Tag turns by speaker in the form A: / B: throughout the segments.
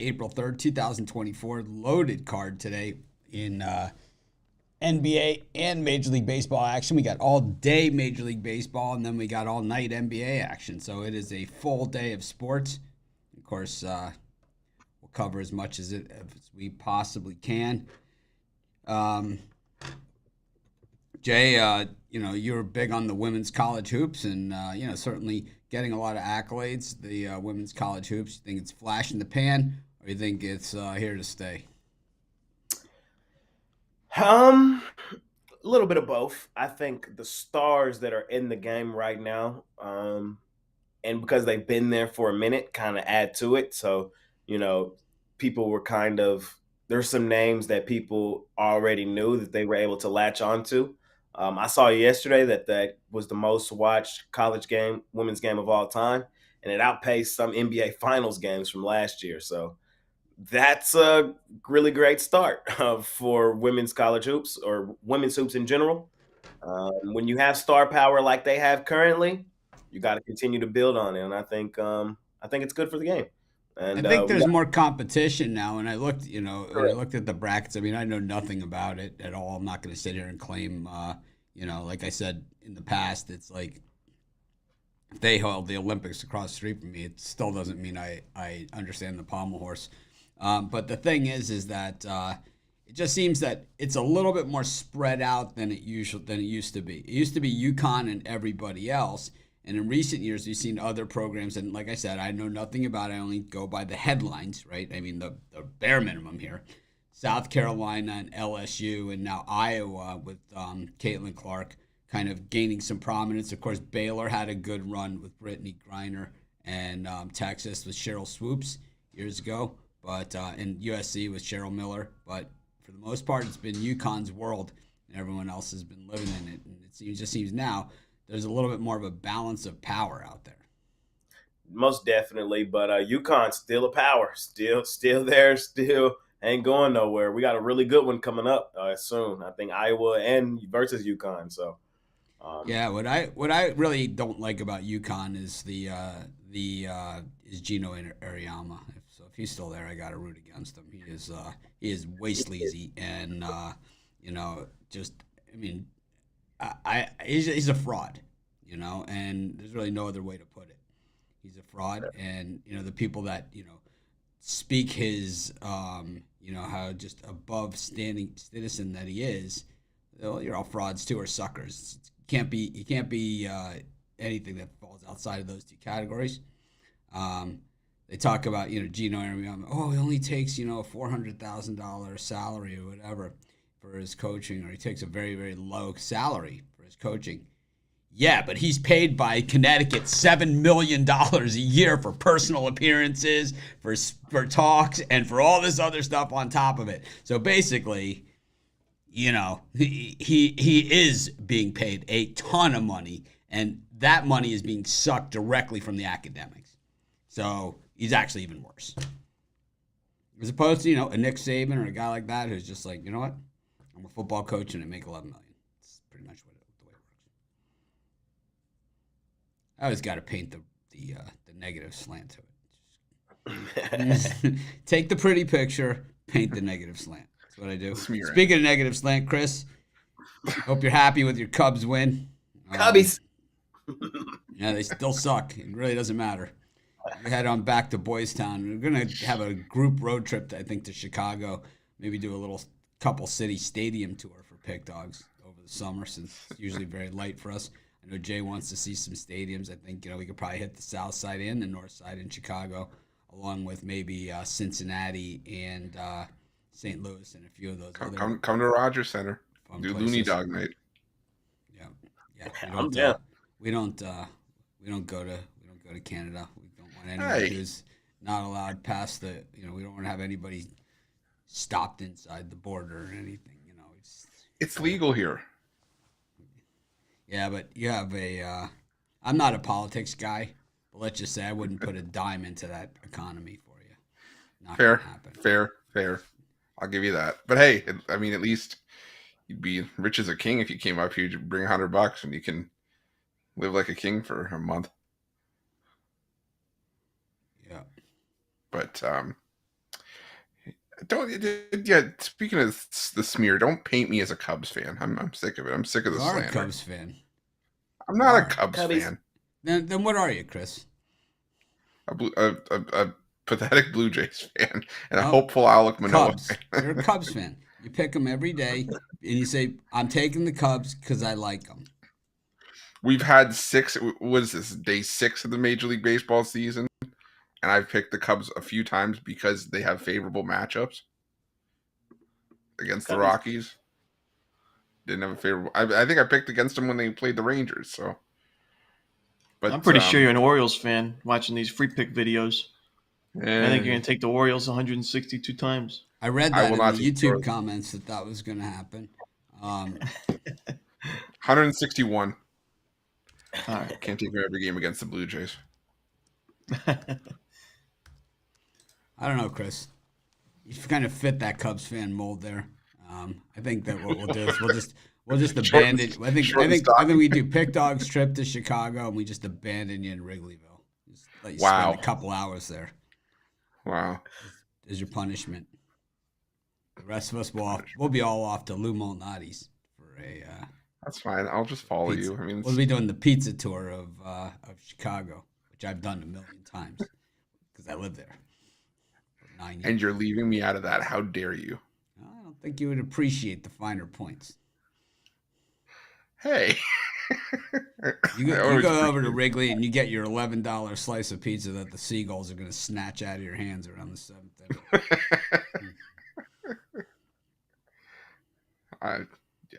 A: April 3rd, 2024. Loaded card today in NBA and Major League Baseball action. We got all day Major League Baseball, and then we got all night NBA action. So it is a full day of sports. Of course, we'll cover as much as we possibly can. Jay, you're big on the women's college hoops, and certainly getting a lot of accolades. The women's college hoops. You think it's flash in the pan, or you think it's here to stay?
B: A little bit of both. I think the stars that are in the game right now, and because they've been there for a minute, kind of add to it. So, people were there's some names that people already knew that they were able to latch onto. I saw yesterday that was the most watched women's game of all time, and it outpaced some NBA Finals games from last year. So that's a really great start for women's college hoops or women's hoops in general. When you have star power like they have currently, you got to continue to build on it, and I think it's good for the game.
A: I
B: And
A: think
B: we
A: there's
B: got
A: more competition now. And I looked, when I
B: correct.
A: looked at the brackets, I mean, I know nothing about it at all. I'm not going to sit here and claim, like I said in the past, it's like if they held the Olympics across the street from me, it still doesn't mean I understand the pommel horse. But the thing is that it just seems that it's a little bit more spread out than it used to be. It used to be UConn and everybody else. And in recent years, we've seen other programs, and like I said, I know nothing about it. I only go by the headlines, right? I mean, the bare minimum here. South Carolina and LSU, and now Iowa with Caitlin Clark kind of gaining some prominence. Of course, Baylor had a good run with Brittany Griner, and Texas with Cheryl Swoops years ago, but and USC with Cheryl Miller. But for the most part, it's been UConn's world, and everyone else has been living in it. And just seems now there's a little bit more of a balance of power out there.
B: Most definitely, but UConn's still a power, still there, still ain't going nowhere. We got a really good one coming up soon. I think Iowa and versus UConn. So um,
A: Yeah, what I really don't like about UConn is is Gino Ariama. So if he's still there, I got to root against him. He is way sleazy and just I mean he's a fraud, and there's really no other way to put it. He's a fraud, and the people that speak his how just above standing citizen that he is, well, you're all frauds too or suckers. You can't be anything that falls outside of those two categories. They talk about Gino Auriemma. Oh, he only takes a $400,000 salary or whatever for his coaching, or he takes a very very low salary for his coaching. Yeah, but he's paid by Connecticut $7 million a year for personal appearances, for talks, and for all this other stuff on top of it. So basically, he is being paid a ton of money, and that money is being sucked directly from the academics. So he's actually even worse, as opposed to a Nick Saban or a guy like that who's just like, you know what, I'm a football coach and I make 11 million. It's pretty much the way it works. I always got to paint the negative slant to it. Take the pretty picture, paint the negative slant. That's what I do.
C: Smearing.
A: Speaking of negative slant, Chris, hope you're happy with your Cubs win. Um,
B: Cubbies.
A: yeah, they still suck. It really doesn't matter. We head on back to Boys Town. We're gonna have a group road trip, I think, to Chicago. Maybe do a little couple city stadium tour for Pick Dogs over the summer, since it's usually very light for us. I know Jay wants to see some stadiums. I think we could probably hit the South Side and the North Side in Chicago, along with maybe Cincinnati and St. Louis and a few of those
C: Come,
A: other
C: come, come to Rogers Center.
A: fun
C: Do Looney
A: places.
C: Dog night.
A: Yeah, yeah. We
B: I'm
A: don't.
B: down.
A: We don't. We don't go to Canada. We don't want anyone
C: Hey,
A: who's not allowed past the. We don't want to have anybody stopped inside the border or anything.
C: it's legal here.
A: Yeah, but you have a. I'm not a politics guy, but let's just say I wouldn't put a dime into that economy for you. Not gonna
C: Fair,
A: happen.
C: fair. I'll give you that. But hey, I mean, at least you'd be rich as a king if you came up here. You bring $100 and you can live like a king for a month.
A: Yeah.
C: But don't. Yeah, speaking of the smear, don't paint me as a Cubs fan. I'm sick of it. I'm sick of the
A: You are a
C: slander.
A: Cubs fan.
C: I'm not a
A: Are.
C: Cubs
B: Cubbies.
C: fan.
A: Then what are you, Chris?
C: A pathetic Blue Jays fan and a
A: Oh,
C: hopeful Alec Manoah
A: Cubs.
C: fan.
A: You're a Cubs fan. You pick them every day, and you say, "I'm taking the Cubs because I like them."
C: We've had what is this, day 6 of the Major League Baseball season, and I've picked the Cubs a few times because they have favorable matchups against the
B: Cubbies.
C: Rockies. Didn't have a favorable. I think I picked against them when they played the Rangers. So, but
D: I'm pretty sure you're an Orioles fan watching these free pick videos. I think you're going to take the Orioles 162 times.
A: I read
C: I
A: that
C: will
A: in
C: not
A: the
C: take
A: YouTube
C: yours.
A: comments that was going to happen.
C: 161.
D: All right.
C: Can't take every game against the Blue Jays.
A: I don't know, Chris. You kind of fit that Cubs fan mold there. I think that what we'll do is we'll just abandon. I think we do Pick Dog's trip to Chicago, and we just abandon you in Wrigleyville. Just let you spend a couple hours there.
C: Wow.
A: As your punishment. The rest of us we'll be all off to Lou Malnati's for a.
C: That's fine. I'll just follow
A: pizza.
C: you. I mean,
A: we'll be doing the pizza tour of Chicago, which I've done 1,000,000 times because I live there for 9 years.
C: And you're leaving me out of that. How dare you?
A: I don't think you would appreciate the finer points.
C: Hey.
A: You go over to Wrigley and you get your $11 slice of pizza that the Seagulls are going to snatch out of your hands around the 7th inning.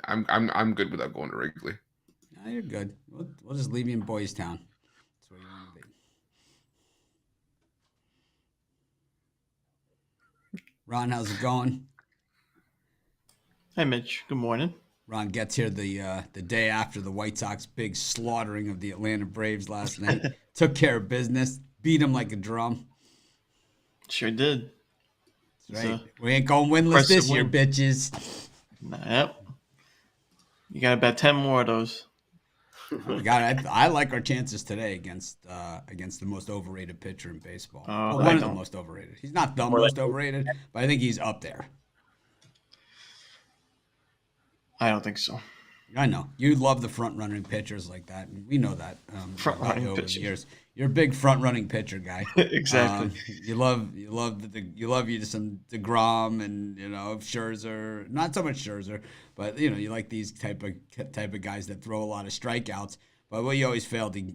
C: I'm good without going to Wrigley.
A: No, you're good. We'll just leave you in Boys Town. That's where you want to be. Ron, how's it going?
D: Hi, Mitch. Good morning.
A: Ron gets here the day after the White Sox big slaughtering of the Atlanta Braves last night. Took care of business, beat them like a drum.
D: Sure did.
A: That's right. We ain't going winless this year, bitches.
D: Yep. You got about 10 more of those.
A: I like our chances today against the most overrated pitcher in baseball. One of the most overrated. He's not the most overrated, but I think he's up there.
D: I don't think so.
A: I know you love the front running pitchers like that, and we know that
D: front running
A: over
D: pitchers.
A: the years. You're a big front running pitcher guy.
D: Exactly.
A: You love some DeGrom and Scherzer. Not so much Scherzer, but you like these type of guys that throw a lot of strikeouts. But what you always fail to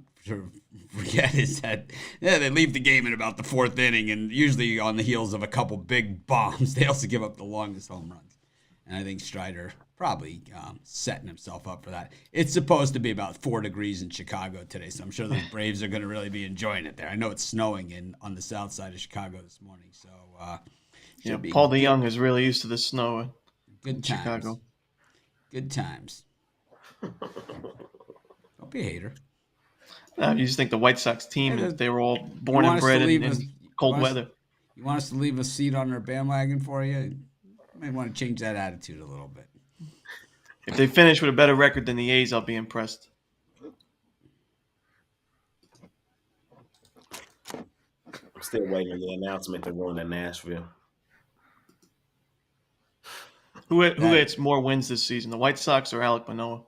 A: forget is that they leave the game in about the 4th inning, and usually on the heels of a couple big bombs, they also give up the longest home runs. And I think Strider probably setting himself up for that. It's supposed to be about 4 degrees in Chicago today, so I'm sure the Braves are going to really be enjoying it there. I know it's snowing on the south side of Chicago this morning, so
D: Paul DeYoung is really used to the snow.
A: Good times.
D: Chicago.
A: Good times. Don't be a hater.
D: You just think the White Sox team, if they were all born and bred in cold weather.
A: You want us to leave a seat on our bandwagon for you? You might want to change that attitude a little bit.
D: If they finish with a better record than the A's, I'll be impressed.
B: I'm still waiting on the announcement they're going to Nashville.
D: Who gets more wins this season, the White Sox or Alec Manoah?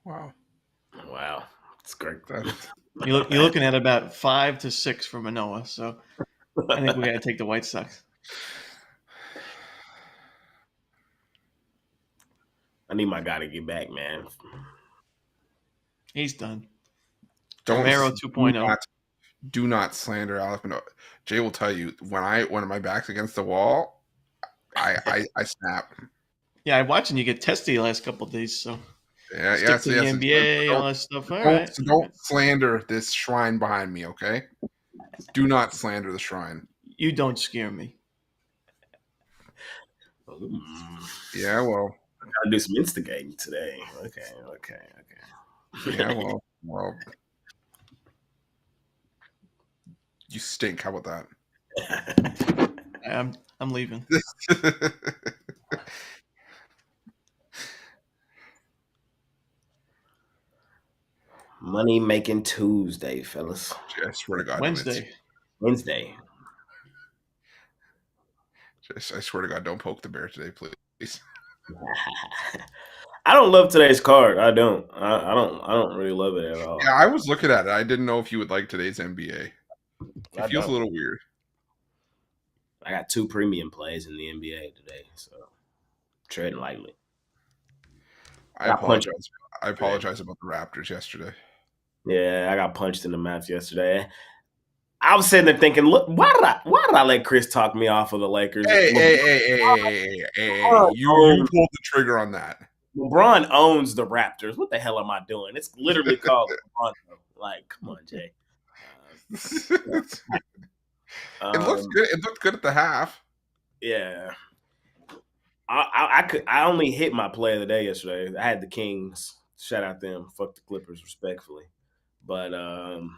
C: Wow.
B: It's great.
D: You're looking at about 5 to 6 for Manoah, so I think we got to take the White Sox.
B: I need my guy to get back, man.
D: He's done.
C: Romero
D: 2.0.
C: Do not slander Alec Manoah. Jay will tell you when my back's against the wall, I snap.
D: Yeah, I'm watching you get testy the last couple of days, so
C: Stick
D: to the NBA, all that stuff. All right.
C: Don't slander this shrine behind me, okay? Do not slander the shrine.
D: You don't scare me.
C: Yeah, well.
B: I gotta do some instigating today. Okay.
C: Yeah, well. You stink. How about
D: that? I'm leaving.
B: Money making Tuesday, fellas.
C: I swear to God.
D: Wednesday.
C: I swear to God, don't poke the bear today, please.
B: I don't love today's card. I don't. I don't really love it at all.
C: Yeah, I was looking at it. I didn't know if you would like today's NBA. It feels a little weird.
B: I got 2 premium plays in the NBA today, so treading lightly.
C: I apologize about the Raptors yesterday.
B: Yeah, I got punched in the mouth yesterday. I was sitting there thinking, look, why did I let Chris talk me off of the Lakers?
C: Hey! You pulled the trigger on that.
B: LeBron owns the Raptors. What the hell am I doing? It's literally called LeBron. Like, come on, Jay.
C: It looks good. It looked good at the half.
B: Yeah. I only hit my play of the day yesterday. I had the Kings. Shout out them. Fuck the Clippers, respectfully. But the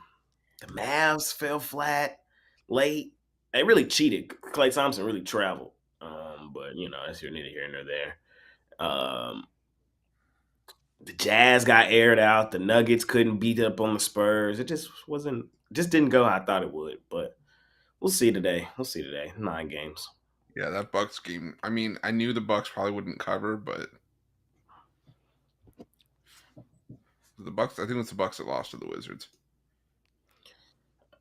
B: Mavs fell flat late. They really cheated. Klay Thompson really traveled. But that's neither here nor there. The Jazz got aired out. The Nuggets couldn't beat up on the Spurs. It just didn't go how I thought it would. But we'll see today. 9 games.
C: Yeah, that Bucks game. I mean, I knew the Bucks probably wouldn't cover, but the Bucks. I think it's the Bucks that lost to the Wizards.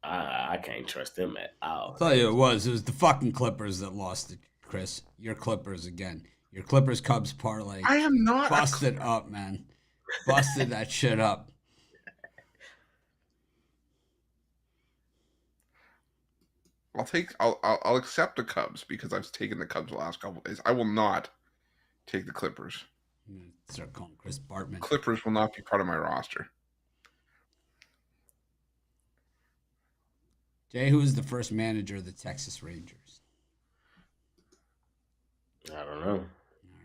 B: I can't trust them at all.
A: I'll tell you, it was the fucking Clippers that lost it, Chris. Your Clippers again. Your Clippers Cubs parlay.
C: I am not
A: busted up, man. Busted that shit up.
C: I'll accept the Cubs because I've taken the Cubs the last couple of days. I will not take the Clippers.
A: I'm gonna start calling Chris Bartman.
C: Clippers will not be part of my roster.
A: Jay, who was the first manager of the Texas Rangers?
B: I don't know.
A: All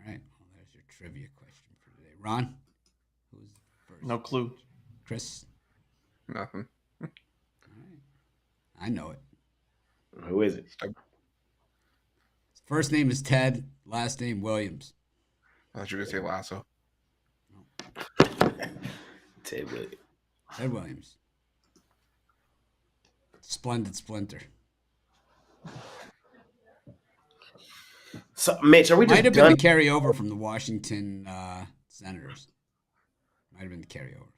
A: right. Well, there's your trivia question for today. Ron, who was the first?
D: No clue.
A: Chris?
C: Nothing.
A: All right. I know it.
B: Who is it?
A: His first name is Ted. Last name Williams.
C: I thought you were going to say Lasso.
B: Ted Williams.
A: Ted Williams. Splendid Splinter.
B: So, Mitch, are we just
A: Might have
B: done?
A: been the carryover from the Washington Senators. Might have been the carryover.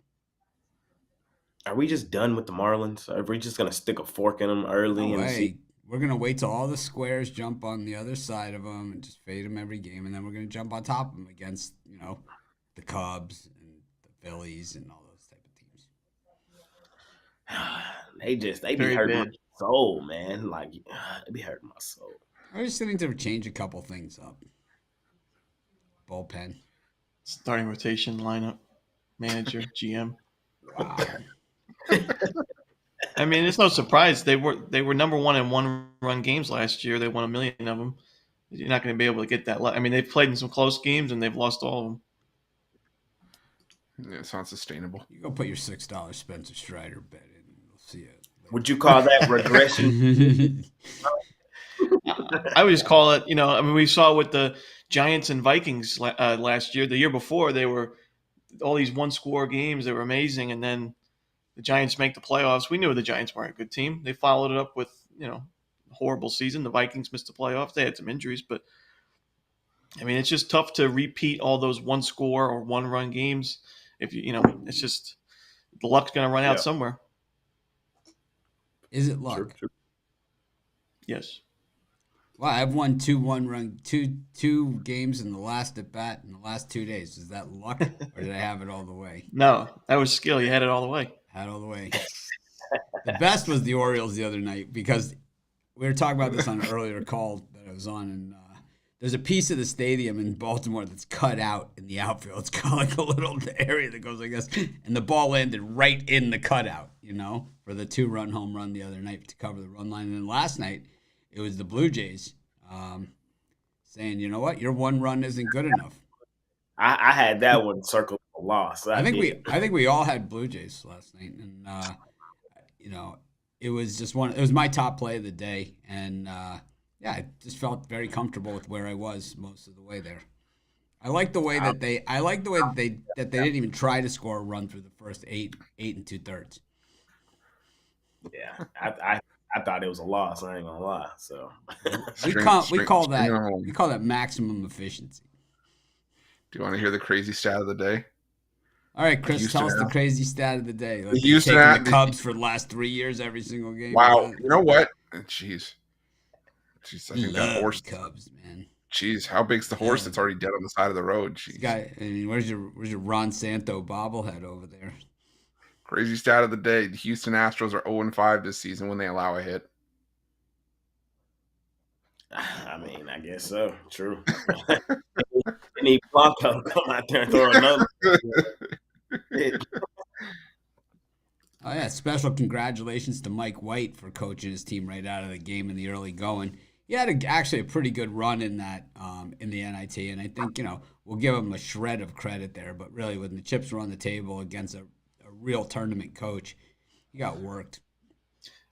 B: Are we just done with the Marlins? Are we just going to stick a fork in them early?
A: No
B: and
A: way.
B: see?
A: We're going to wait till all the squares jump on the other side of them and just fade them every game. And then we're going to jump on top of them against, the Cubs and the Phillies and all those type of teams.
B: They be hurting my soul, man. Like, they be hurting my soul.
A: I was sitting to change a couple things up. Bullpen.
D: Starting rotation, lineup, manager, GM.
A: Wow.
D: I mean, it's no surprise they were number 1 in 1-run games last year. They won 1 million of them. You're not going to be able to get that. I mean, they've played in some close games and they've lost all of them.
C: Yeah, it's not sustainable.
A: You go put your $6 Spencer Strider bet in. We'll see it.
B: Would you call that regression?
D: I would just call it, we saw with the Giants and Vikings last year. The year before, they were all these one-score games. They were amazing, and then the Giants make the playoffs. We knew the Giants weren't a good team. They followed it up with, a horrible season. The Vikings missed the playoffs. They had some injuries, but, I mean, it's just tough to repeat all those one-score or one-run games. If it's just the luck's going to run out somewhere.
A: Is it luck?
B: Sure.
D: Yes.
A: Well, I've won two games in the last at bat in the last 2 days. Is that luck, or did I have it all the way?
D: No, that was skill. You had it all the way.
A: Had it all the way. The best was the Orioles the other night because we were talking about this on an earlier call that I was on, and there's a piece of the stadium in Baltimore that's cut out in the outfield. It's got like a little area that goes like this, and the ball landed right in the cutout, for the 2-run home run the other night to cover the run line. And then last night, it was the Blue Jays saying, you know what, your 1 run isn't good enough.
B: I had that one circled for loss.
A: I think we all had Blue Jays last night, and it was just it was my top play of the day, and I just felt very comfortable with where I was most of the way there. I like the way that they didn't even try to score a run through the first 8 2/3.
B: Yeah, I I thought it was a loss. I ain't gonna lie. So
A: We call
C: String home.
A: that maximum efficiency.
C: Do you want to hear the crazy stat of the day?
A: All right, Chris,
C: Houston
A: tell us the
C: Astros.
A: crazy stat of the day. Like
C: Houston
A: taking the Cubs for the last 3 years every single game.
C: Wow, you know what? Jeez, I think that horse.
A: Cubs, man.
C: Jeez, how big's the horse that's already dead on the side of the road? Jeez.
A: Guy, I mean, where's your Ron Santo bobblehead over there?
C: Crazy stat of the day: the Houston Astros are 0-5 this season when they allow a hit.
B: I mean, I guess so. True. They need Blanco to come out there and throw another.
A: Oh yeah! Special congratulations to Mike White for coaching his team right out of the game in the early going. He had actually a pretty good run in that in the NIT, and I think we'll give him a shred of credit there. But really, when the chips were on the table against a real tournament coach, he got worked.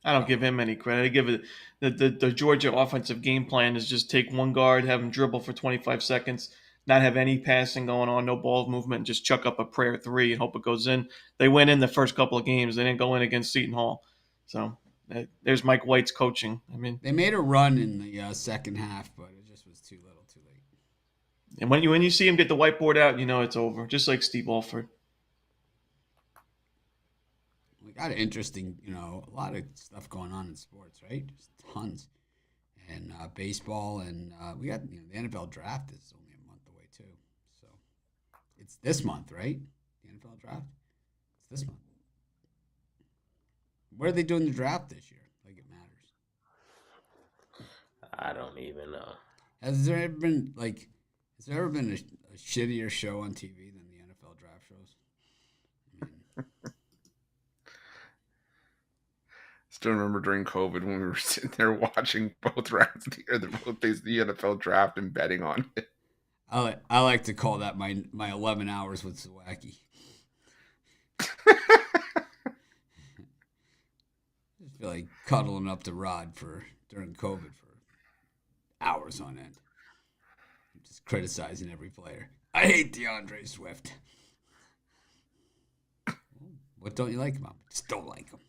D: I don't give him any credit. I give it the Georgia offensive game plan is just take one guard, have him dribble for 25 seconds, not have any passing going on, no ball movement, just chuck up a prayer three and hope it goes in. They went in the first couple of games. They didn't go in against Seton Hall. So there's Mike White's coaching. I mean,
A: they made a run in the second half, but it just was too little, too late.
D: And when you see him get the whiteboard out, you know it's over. Just like Steve Alford.
A: We got an interesting, a lot of stuff going on in sports, right? Just tons. And baseball, and we got the NFL draft is only a month away too. So it's this month, right? The NFL draft. It's this month. Where are they doing the draft this year? Like it matters.
B: I don't even know.
A: Has there ever been a shittier show on TV than the NFL draft shows? I mean,
C: Still remember during COVID when we were sitting there watching both rounds of both days of the NFL draft and betting on it.
A: I like to call that my 11 hours with Zwacky. I feel like cuddling up to Rod during COVID for hours on end. Just criticizing every player. I hate DeAndre Swift. What don't you like about him? Just don't like him.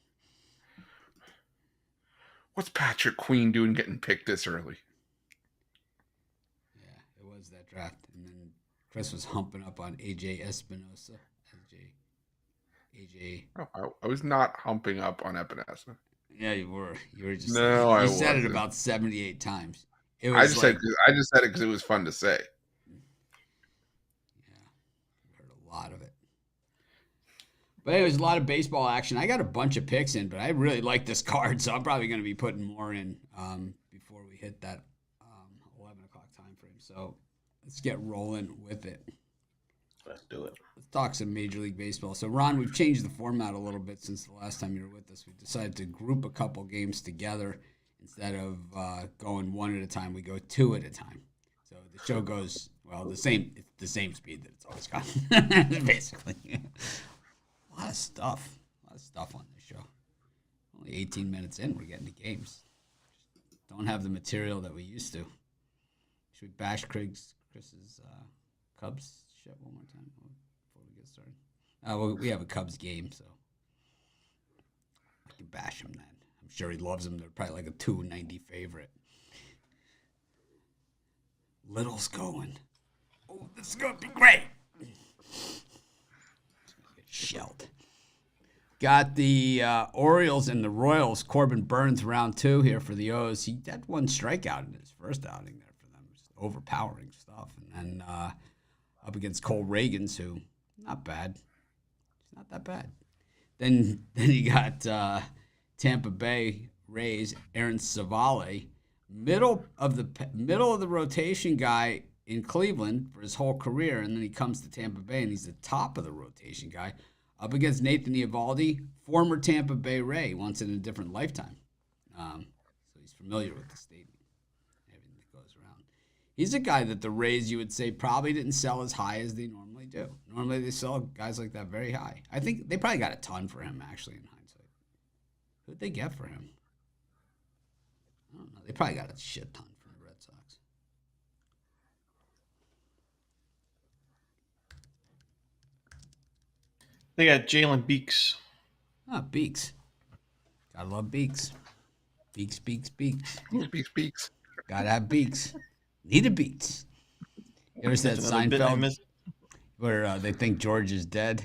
C: What's Patrick Queen doing getting picked this early?
A: Yeah, it was that draft. And then Chris was humping up on AJ Espinosa. AJ.
C: Oh, I was not humping up on Epinesa.
A: Yeah, you were. You were just.
C: No, I
A: said
C: wasn't.
A: it about 78 times. It was
C: I just said it because it was fun to say.
A: Yeah, I heard a lot of it. But anyways, a lot of baseball action. I got a bunch of picks in, but I really like this card, so I'm probably going to be putting more in before we hit that 11 o'clock time frame. So let's get rolling with it.
B: Let's do it.
A: Let's talk some Major League Baseball. So, Ron, we've changed the format a little bit since the last time you were with us. We decided to group a couple games together. Instead of going one at a time, we go two at a time. So the show goes, it's the same speed that it's always gone, basically. A lot of stuff on this show. Only 18 minutes in, we're getting to games. Just don't have the material that we used to. Should we bash Chris's Cubs shit one more time before we get started? We have a Cubs game, so I can bash him then. I'm sure he loves them. They're probably like a 290 favorite. Little's going. Oh, this is going to be great. Shelled. Got the Orioles and the Royals. Corbin Burns round 2 here for the O's. He had one strikeout in his first outing there for them. Just overpowering stuff. And then up against Cole Reagans, who, not bad. It's not that bad. Then you got Tampa Bay Rays, Aaron Savale, middle of the rotation guy in Cleveland for his whole career, and then he comes to Tampa Bay and he's the top of the rotation guy up against Nathan Eovaldi, former Tampa Bay Ray, once in a different lifetime. So he's familiar with the stadium, everything that goes around. He's a guy that the Rays, you would say, probably didn't sell as high as they normally do. Normally they sell guys like that very high. I think they probably got a ton for him, actually, in hindsight. Who'd they get for him? I don't know. They probably got a shit ton from the Red Sox.
D: They got Jalen Beeks.
A: Ah, Beeks. Gotta love Beeks. Beaks, beaks, beaks.
C: Speaks.
A: Gotta have beaks. Need a beats. You ever see that
D: That's another bit I
A: Seinfeld
D: missed.
A: where they think George is dead?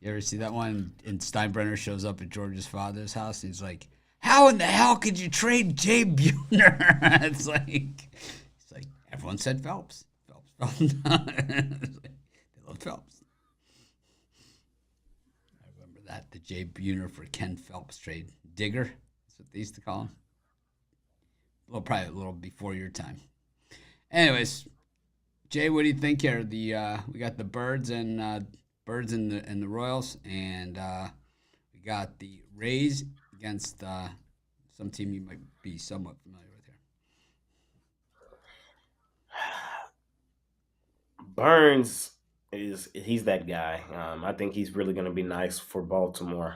A: You ever see that one? And Steinbrenner shows up at George's father's house. And he's like, "How in the hell could you trade Jay Buhner?" It's like everyone said Phelps. Phelps. It's like, they love Phelps. I remember that, the Jay Buhner for Ken Phelps trade. Digger, that's what they used to call him. Probably a little before your time. Anyways, Jay, what do you think here? We got the Birds and the Royals, and we got the Rays against some team you might be somewhat familiar with here.
B: Burns he's that guy. I think he's really going to be nice for Baltimore.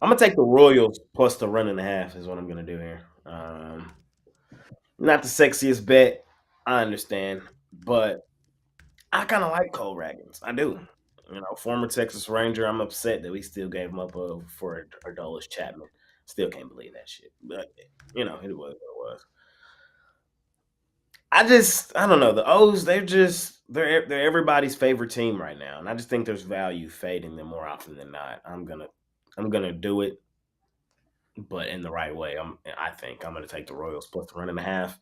B: I'm gonna take the Royals plus the 1.5 is what I'm gonna do here. Not the sexiest bet, I understand, but I kind of like Cole Ragans. I do. Former Texas Ranger. I'm upset that we still gave him up for Adolis Chapman. Still can't believe that shit. But it was what it was. I don't know. The O's, they're everybody's favorite team right now, and I just think there's value fading them more often than not. I'm gonna do it, but in the right way. I think I'm gonna take the Royals plus the 1.5.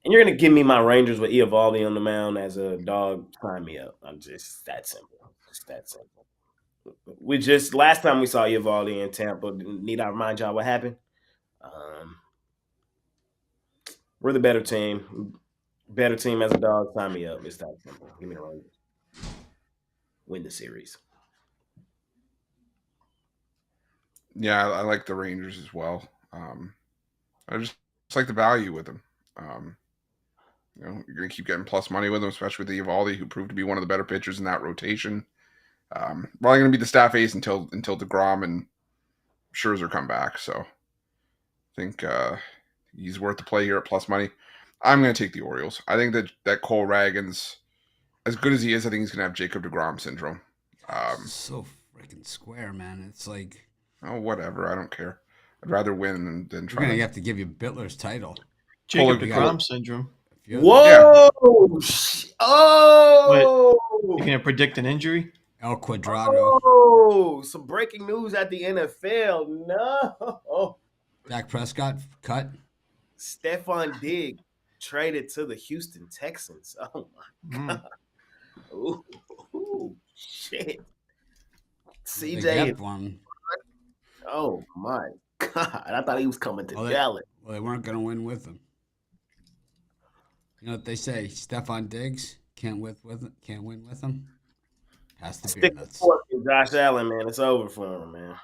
B: And you're gonna give me my Rangers with Eovaldi on the mound as a dog. Sign me up. I'm just that simple. Just that simple. Last time we saw Eovaldi in Tampa. Need I remind y'all what happened? We're the better team. Better team as a dog. Sign me up. It's that simple. Give me the Rangers. Win the series.
C: Yeah, I like the Rangers as well. I just like the value with them. You're going to keep getting plus money with them, especially with the Eovaldi, who proved to be one of the better pitchers in that rotation. Probably going to be the staff ace until DeGrom and Scherzer come back. So I think he's worth the play here at plus money. I'm going to take the Orioles. I think that Cole Ragans, as good as he is, I think he's going to have Jacob DeGrom syndrome.
A: So freaking square, man. It's like,
C: oh, whatever. I don't care. I'd rather win than
A: we're
C: try.
A: gonna have to give you Bitler's title.
D: Jacob
C: Pull it-
D: DeGrom syndrome.
B: Whoa! Oh!
D: You can predict an injury.
A: El Cuadrado.
B: Oh! Some breaking news at the NFL. No!
A: Dak Prescott cut.
B: Stephon Diggs traded to the Houston Texans. Oh my god! Ooh, shit!
A: They
B: CJ.
A: kept one.
B: Oh my god! I thought he was coming to Dallas.
A: Well, they weren't gonna win with him. You know what they say? Stephon Diggs can't win with him. Has to be
B: Stick
A: nuts.
B: with Josh Allen, man. It's over for him, man.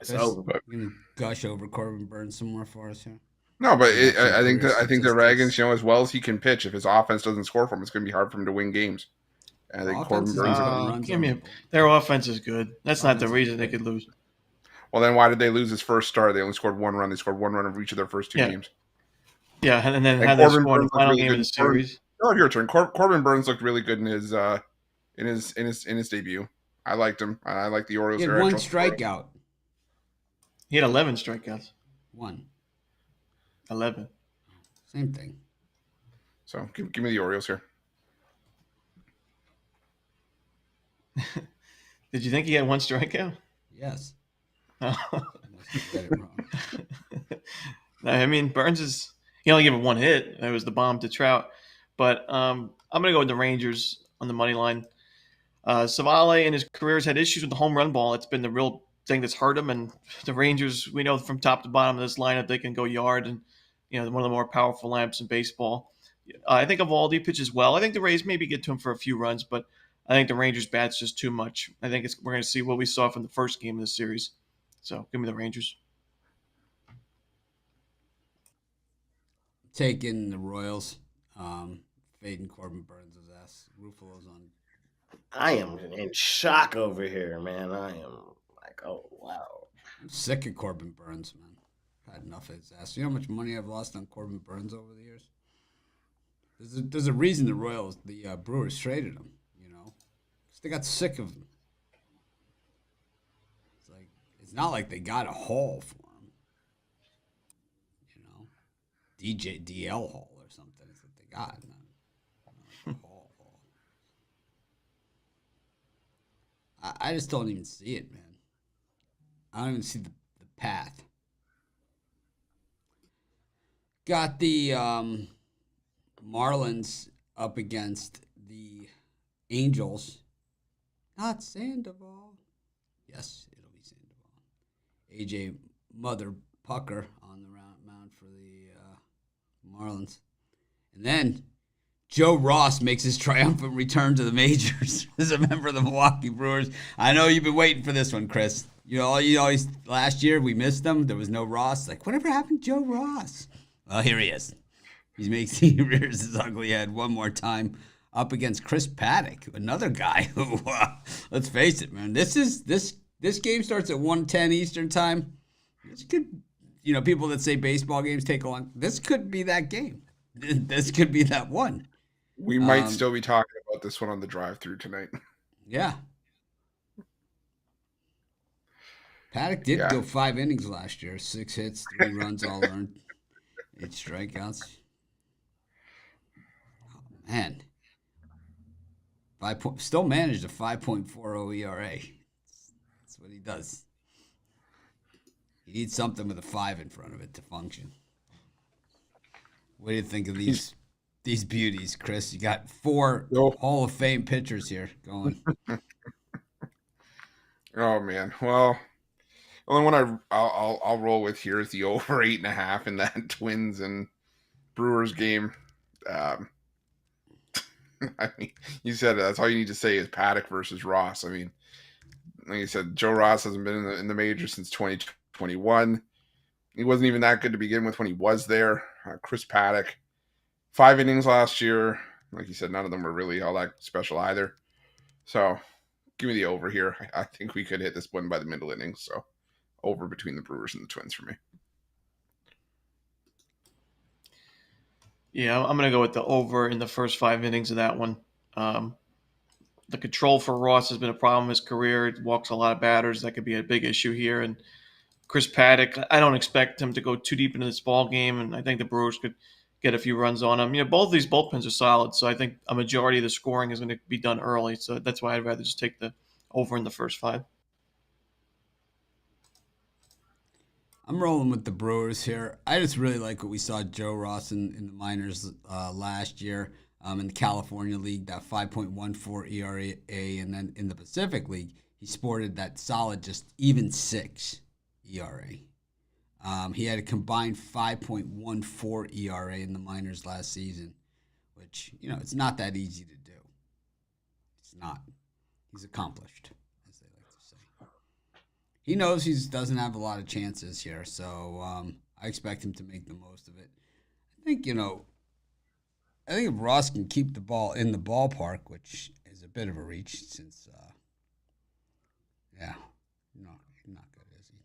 B: It's over.
A: You gonna gush over Corbin Burns some more for us here?
C: No, but I think that Ragans, as well as he can pitch, if his offense doesn't score for him, it's going to be hard for him to win games. And I think Corbin Burns.
D: Their offense is good. That's not the reason they could lose.
C: Well, then why did they lose his first start? They only scored one run. They scored one run of each of their first two games.
D: Yeah, and then how they scored in the final game of the series.
C: Oh, your turn. Corbin Burns looked really good in his debut. I liked him. I like the Orioles.
A: He had one strikeout.
D: He had 11 strikeouts. 11.
A: Same thing.
C: So give me the Orioles here.
D: Did you think he had one strikeout?
A: Yes.
D: Oh. I mean, Burns he only gave it one hit. It was the bomb to Trout. But I'm going to go with the Rangers on the money line. Savale in his career has had issues with the home run ball. It's been the real thing that's hurt him. And the Rangers, we know from top to bottom of this lineup, they can go yard and, one of the more powerful lineups in baseball. I think Eovaldi pitches well. I think the Rays maybe get to him for a few runs, but I think the Rangers bat's just too much. I think we're going to see what we saw from the first game of the series. So give me the Rangers.
A: Taking the Royals. Fading Corbin Burns' ass. Ruffolo's on.
B: I am in shock over here, man. I am like, oh, wow.
A: I'm sick of Corbin Burns, man. I've had enough of his ass. You know how much money I've lost on Corbin Burns over the years? There's a reason the Brewers traded him. They got sick of him. It's not like they got a haul for him. You know, DL haul or something is what they got. Not a haul. I just don't even see it, man. I don't even see the path. Got the Marlins up against the Angels. Not Sandoval. Yes, it'll be Sandoval. AJ Mother Pucker on the mound for the Marlins. And then Joe Ross makes his triumphant return to the majors as a member of the Milwaukee Brewers. I know you've been waiting for this one, Chris. You always last year we missed him. There was no Ross. Like, whatever happened to Joe Ross? Well, here he is. He rears his ugly head one more time up against Chris Paddock, another guy who, let's face it, man. This game starts at 1:10 Eastern time. This could, people that say baseball games take a long. This could be that game. This could be that one.
C: We might still be talking about this one on the drive-through tonight.
A: Yeah. Paddock did go 5 innings last year. 6 hits, 3 runs, all earned, 8 strikeouts. Oh, man. Still managed a 5.40 ERA. That's what he does. He needs something with a 5 in front of it to function. What do you think of these beauties, Chris? You got 4 Hall of Fame pitchers here going.
C: Oh man, well, the only one I'll roll with here is the over 8.5 in that Twins and Brewers game. I mean, you said that's all you need to say is Paddock versus Ross. I mean, like you said, Joe Ross hasn't been in the majors since 2021. He wasn't even that good to begin with when he was there. Chris Paddock, 5 innings last year. Like you said, none of them were really all that special either. So give me the over here. I think we could hit this one by the middle innings. So over between the Brewers and the Twins for me.
D: Yeah, I'm going to go with the over in the first 5 innings of that one. The control for Ross has been a problem in his career. He walks a lot of batters. That could be a big issue here. And Chris Paddock, I don't expect him to go too deep into this ball game, and I think the Brewers could get a few runs on him. Both of these bullpens are solid, so I think a majority of the scoring is going to be done early. So that's why I'd rather just take the over in the first 5.
A: I'm rolling with the Brewers here. I just really like what we saw Joe Ross in the minors last year in the California League, that 5.14 ERA, and then in the Pacific League, he sported that solid just even 6 ERA. He had a combined 5.14 ERA in the minors last season, which, it's not that easy to do. It's not. He's accomplished, as they like to say. He knows he doesn't have a lot of chances here, so I expect him to make the most of it. I think if Ross can keep the ball in the ballpark, which is a bit of a reach since, he's not good, is he?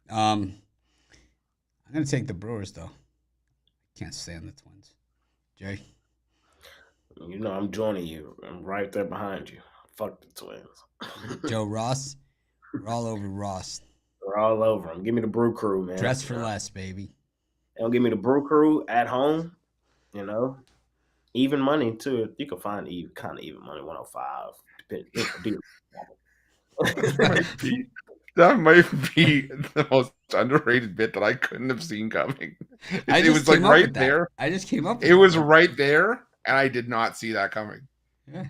A: I'm going to take the Brewers, though. Can't stand the Twins. Jay?
B: I'm joining you. I'm right there behind you. Fuck the Twins.
A: Joe Ross? We're all over Ross.
B: We're all over him. Give me the Brew Crew, man.
A: Dress for less, baby.
B: They'll give me the Brew Crew at home, Even money, too. You can find kind of even money, 105.
C: That might be the most underrated bit that I couldn't have seen coming. It was like right there.
A: I just came up with
C: it. It was right there, and I did not see that coming.
A: Yeah,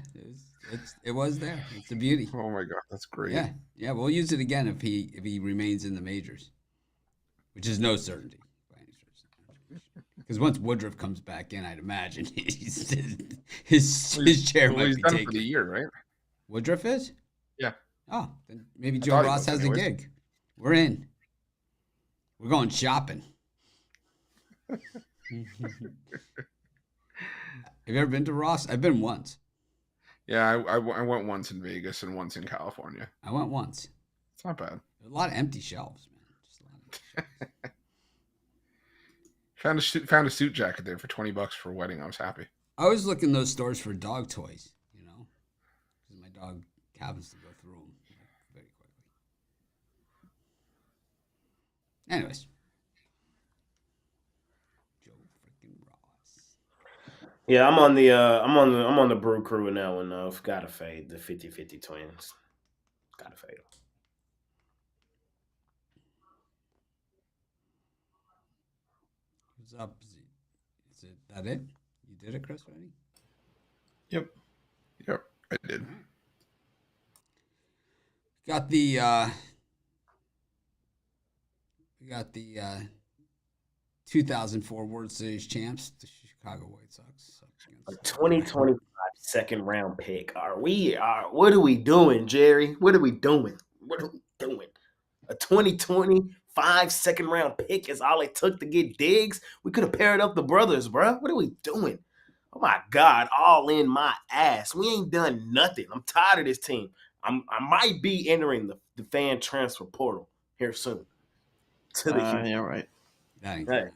A: it was there. It's a beauty.
C: Oh my god, that's great.
A: Yeah. We'll use it again if he remains in the majors, which is no certainty by any stretch. Because once Woodruff comes back in, I'd imagine his chair might be
C: done
A: taken
C: for the year, right?
A: Woodruff is?
C: Yeah.
A: Oh, then maybe Joe Ross has a gig. We're in. We're going shopping. Have you ever been to Ross? I've been once.
C: Yeah, I went once in Vegas and once in California.
A: I went once.
C: It's not bad.
A: There's a lot of empty shelves, man. Just a lot of empty shelves.
C: Found a suit jacket there for $20 for a wedding. I was happy.
A: I always look in those stores for dog toys, because my dog happens to go through them very quickly. Anyways, Joe freaking Ross.
B: Yeah, I'm on the Brew Crew in that one though. Gotta fade the 50-50 Twins. Gotta fade them.
A: What's up? Is it that it? You did it, Chris, already?
D: Yep.
C: Yep, I did.
A: Got the 2004 World Series champs, the Chicago White Sox.
B: A 2025 second round pick. What are we doing, Jerry? What are we doing? A 2025 second round pick is all it took to get Diggs. We could have paired up the brothers, bro. What are we doing? Oh my God, all in my ass. We ain't done nothing. I'm tired of this team. I might be entering the fan transfer portal here soon.
D: Yeah, right.
A: That ain't
B: Hey,
A: gonna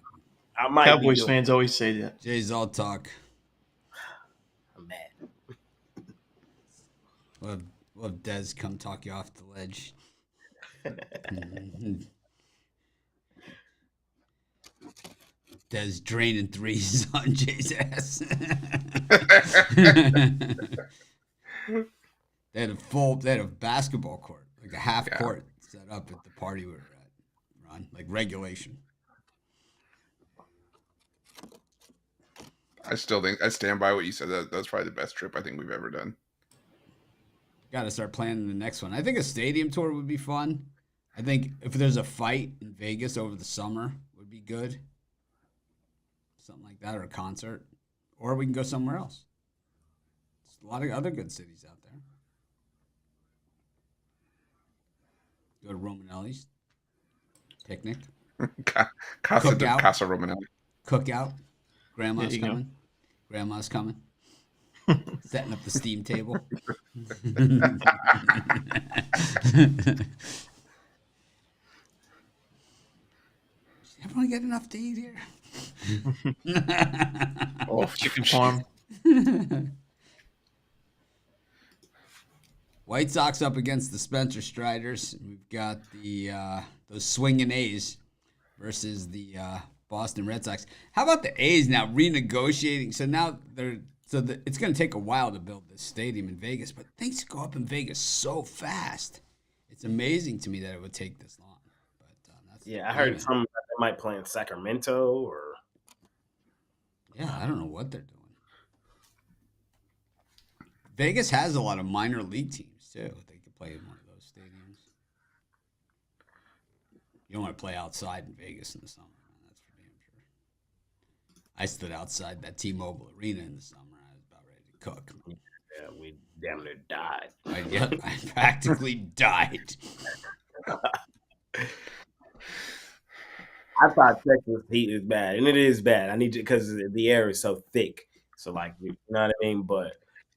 B: I might
D: Cowboys
B: be
D: fans always say that.
A: Jay's all talk.
B: I'm mad.
A: We'll have Dez come talk you off the ledge. Dez draining threes on Jay's ass. They had a basketball court, like a half court set up at the party we were at, Ron, like regulation.
C: I stand by what you said. That's probably the best trip I think we've ever done.
A: Got to start planning the next one. I think a stadium tour would be fun. I think if there's a fight in Vegas over the summer would be good. Something like that, or a concert. Or we can go somewhere else. There's a lot of other good cities out there. Go to Romanelli's. Picnic.
C: Casa
A: Cookout.
C: Romanelli.
A: Cookout. Grandma's
D: There you go.
A: coming. Grandma's coming. Setting up the steam table. Everyone get enough to eat here?
D: Oh, chicken farm.
A: White Sox up against the Spencer Striders. We've got those swinging A's versus the Boston Red Sox. How about the A's now renegotiating? So now it's going to take a while to build this stadium in Vegas, but things go up in Vegas so fast. It's amazing to me that it would take this long. But
B: I heard some that they might play in Sacramento or.
A: Yeah, I don't know what they're doing. Vegas has a lot of minor league teams too. They could play in one of those stadiums. You don't want to play outside in Vegas in the summer. That's for damn sure. I stood outside that T-Mobile Arena in the summer. I was about ready to cook.
B: Yeah, we damn near died.
A: I practically died.
B: I thought Texas heat is bad, and it is bad. I need to because the air is so thick. So like, you know what I mean. But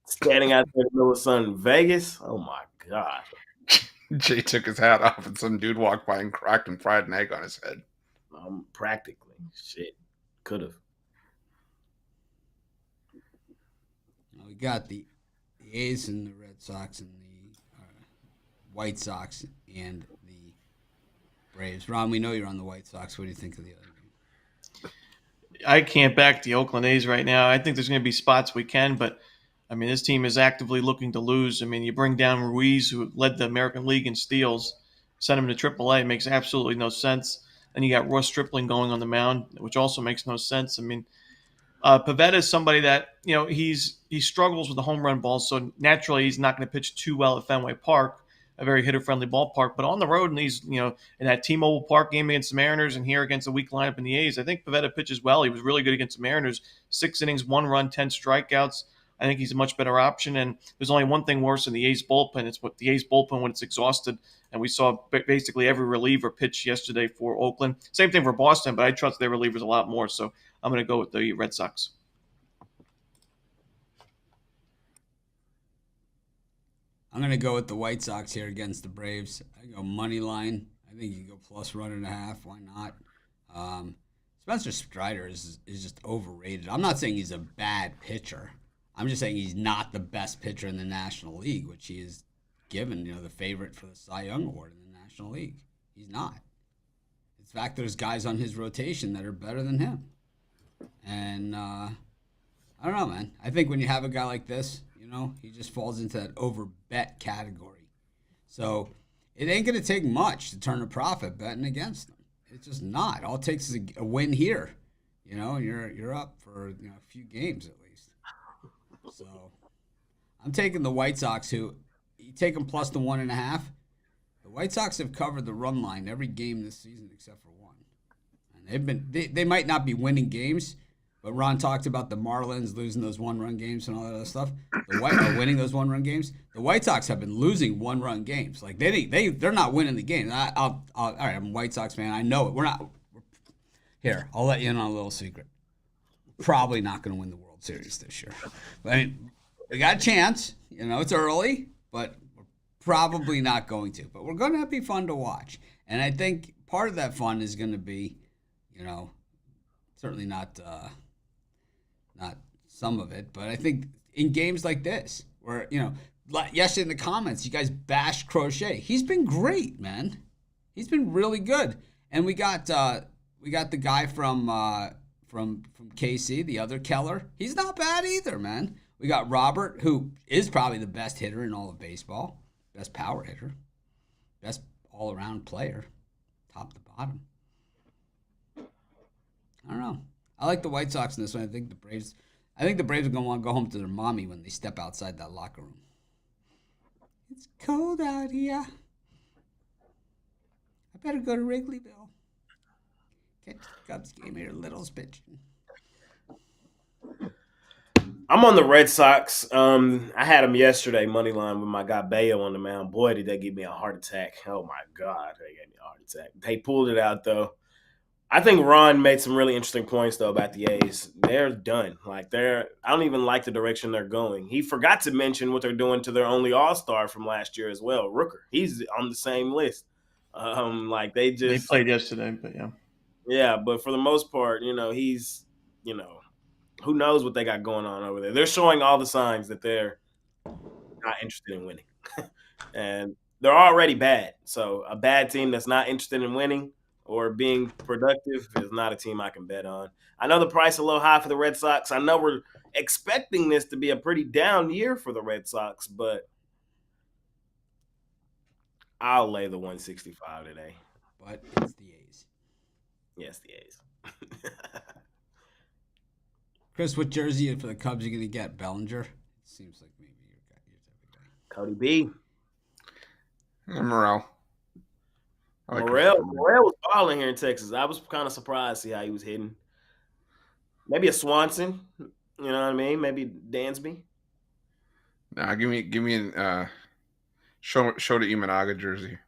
B: standing out there in the middle of sun in Vegas, oh my god!
C: Jay took his hat off, and some dude walked by and cracked and fried an egg on his head.
B: Practically, shit, could have.
A: We got the A's and the Red Sox and the White Sox and the Braves. Ron, we know you're on the White Sox. What do you think of the other game?
D: I can't back the Oakland A's right now. I think there's going to be spots we can, but I mean, this team is actively looking to lose. I mean, you bring down Ruiz, who led the American League in steals, send him to AAA. It makes absolutely no sense. Then you got Ross Stripling going on the mound, which also makes no sense. I mean, Pivetta is somebody that, he struggles with the home run ball, so naturally he's not going to pitch too well at Fenway Park, a very hitter-friendly ballpark. But on the road, and he's, in that T-Mobile Park game against the Mariners and here against a weak lineup in the A's, I think Pivetta pitches well. He was really good against the Mariners. 6 innings, 1 run, 10 strikeouts. I think he's a much better option. And there's only one thing worse than the A's bullpen. It's what the A's bullpen when it's exhausted. And we saw basically every reliever pitch yesterday for Oakland. Same thing for Boston, but I trust their relievers a lot more. So I'm going to go with the Red Sox.
A: I'm going to go with the White Sox here against the Braves. I go money line. I think you can go plus 1.5. Why not? Spencer Strider is just overrated. I'm not saying he's a bad pitcher. I'm just saying he's not the best pitcher in the National League, which he is given, the favorite for the Cy Young Award in the National League. He's not. In fact, there's guys on his rotation that are better than him. And I don't know, man. I think when you have a guy like this, he just falls into that over-bet category. So it ain't going to take much to turn a profit betting against them. It's just not. All it takes is a win here, and you're up for a few games at least. So I'm taking the White Sox, who you take them plus the 1.5. The White Sox have covered the run line every game this season except for one. And they might not be winning games, but Ron talked about the Marlins losing those one-run games and all that other stuff. Winning those one-run games. The White Sox have been losing one-run games. Like they're not winning the game. All right, I'm a White Sox fan. I know it. Here, I'll let you in on a little secret. Probably not going to win the World Series this year. I mean, we got a chance. It's early, but we're probably not going to. But we're going to be fun to watch. And I think part of that fun is going to be, certainly not some of it, but I think in games like this, where, yesterday in the comments, you guys bashed Crochet. He's been great, man. He's been really good. And we got the guy from KC, the other Keller. He's not bad either, man. We got Robert, who is probably the best hitter in all of baseball, best power hitter, best all-around player, top to bottom. I don't know. I like the White Sox in this one. I think the Braves are going to want to go home to their mommy when they step outside that locker room. It's cold out here. I better go to Wrigleyville. Catch the Cubs game here, Little's pitching.
B: I'm on the Red Sox. I had them yesterday, money line with my guy Bayo on the mound. Boy, did they give me a heart attack. Oh, my God. They gave me a heart attack. They pulled it out, though. I think Ron made some really interesting points, though, about the A's. They're done. I don't even like the direction they're going. He forgot to mention what they're doing to their only all-star from last year as well, Rooker. He's on the same list. They
D: played yesterday, but yeah.
B: Yeah, but for the most part, he's, who knows what they got going on over there. They're showing all the signs that they're not interested in winning. And they're already bad. So a bad team that's not interested in winning or being productive is not a team I can bet on. I know the price is a little high for the Red Sox. I know we're expecting this to be a pretty down year for the Red Sox, but I'll lay the 165 today.
A: But it's the A's.
B: Yes, the A's.
A: Chris, what jersey for the Cubs are you going to get? Bellinger? It seems like maybe your type of guy.
B: Cody B.
C: Morel.
B: Morel was balling here in Texas. I was kind of surprised to see how he was hitting. Maybe a Swanson. You know what I mean? Maybe Dansby.
C: Nah, give me an Shota Imanaga jersey.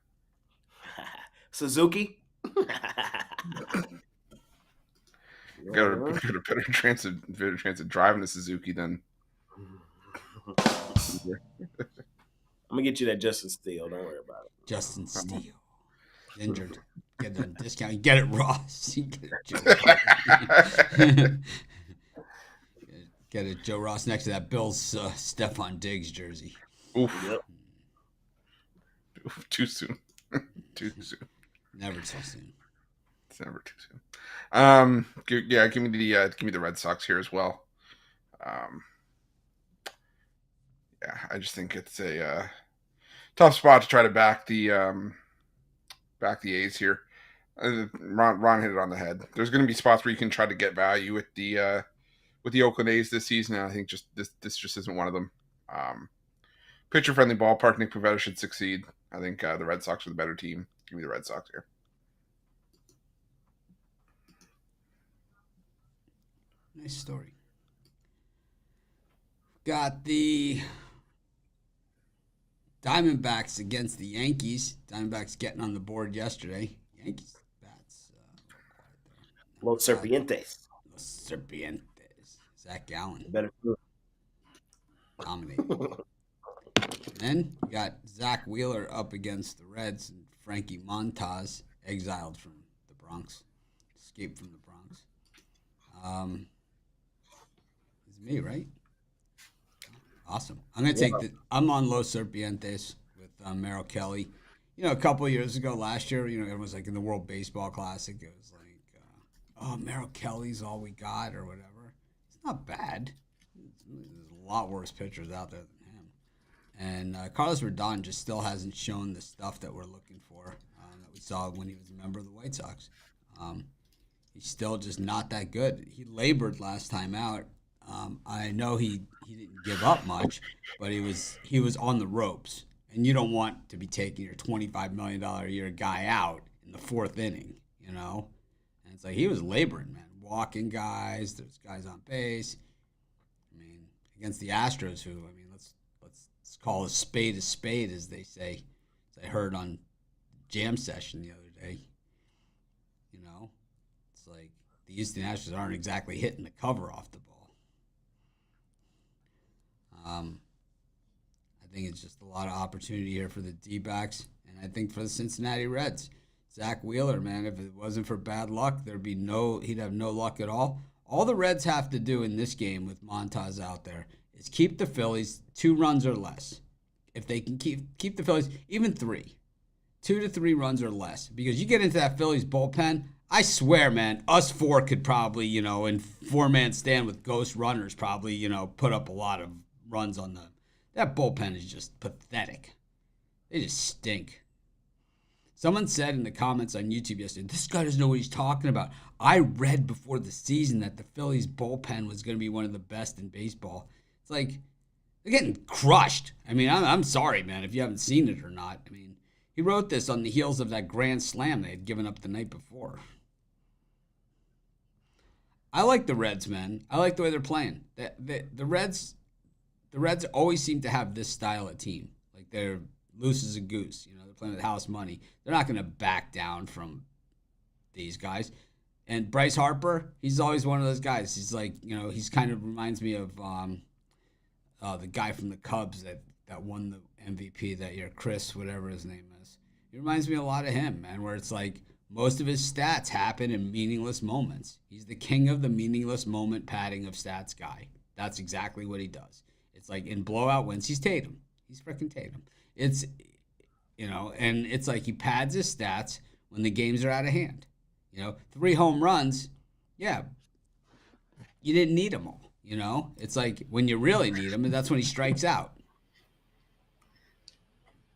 B: Suzuki.
C: Got a better chance of driving a Suzuki than.
B: I'm gonna get you that Justin Steele. Don't worry about it.
A: Justin Steele. Injured. Get a discount. You get it, Ross. You get it, Joe Ross next to that Bills Stephon Diggs jersey.
C: Oof.
B: Yep.
C: Too soon. Too soon.
A: Never too soon.
C: It's never too soon. Give me the Red Sox here as well. I just think it's a tough spot to try to back the A's here. Ron hit it on the head. There's going to be spots where you can try to get value with the Oakland A's this season, and I think this just isn't one of them. Pitcher friendly ballpark. Nick Pivetta should succeed. I think the Red Sox are the better team. Give me the Red Sox here.
A: Nice story. Got the Diamondbacks against the Yankees. Diamondbacks getting on the board yesterday. Yankees bats.
B: Los Serpientes.
A: Zach Gallen.
B: Better.
A: Dominated. Then you got Zach Wheeler up against the Reds and Frankie Montas, exiled from the Bronx. Escaped from the Bronx. It's me, right? Awesome. I'm gonna take I'm on Los Serpientes with Merrill Kelly. A couple of years ago, last year, it was like in the World Baseball Classic. It was like, oh, Merrill Kelly's all we got or whatever. It's not bad. There's a lot worse pitchers out there than him. And Carlos Rodon just still hasn't shown the stuff that we're looking for that we saw when he was a member of the White Sox. He's still just not that good. He labored last time out. I know he didn't give up much, but he was on the ropes. And you don't want to be taking your $25 million a year guy out in the fourth inning, And it's like he was laboring, man. Walking guys. There's guys on base. I mean, against the Astros, who, let's call a spade, as they say. As I heard on Jam Session the other day. It's like the Houston Astros aren't exactly hitting the cover off the ball. I think it's just a lot of opportunity here for the D-backs, and I think for the Cincinnati Reds. Zach Wheeler, man, if it wasn't for bad luck, he'd have no luck at all. All the Reds have to do in this game with Montas out there is keep the Phillies 2 runs or less. If they can keep the Phillies, even 3. 2 to 3 runs or less. Because you get into that Phillies bullpen, I swear, man, us 4 could probably, in 4-man stand with ghost runners, probably, put up a lot of runs on them. That bullpen is just pathetic. They just stink. Someone said in the comments on YouTube yesterday, this guy doesn't know what he's talking about. I read before the season that the Phillies bullpen was going to be one of the best in baseball. It's like, they're getting crushed. I'm sorry, man, if you haven't seen it or not. He wrote this on the heels of that grand slam they had given up the night before. I like the Reds, man. I like the way they're playing. The Reds always seem to have this style of team. Like they're loose as a goose. They're playing with house money. They're not going to back down from these guys. And Bryce Harper, he's always one of those guys. He's like, he's kind of reminds me of the guy from the Cubs that won the MVP that year, Chris, whatever his name is. He reminds me a lot of him, man, where it's like most of his stats happen in meaningless moments. He's the king of the meaningless moment padding of stats guy. That's exactly what he does. It's like in blowout wins, he's Tatum. He's freaking Tatum. It's, and it's like he pads his stats when the games are out of hand. 3 home runs, yeah, you didn't need them all. It's like when you really need him, and that's when he strikes out.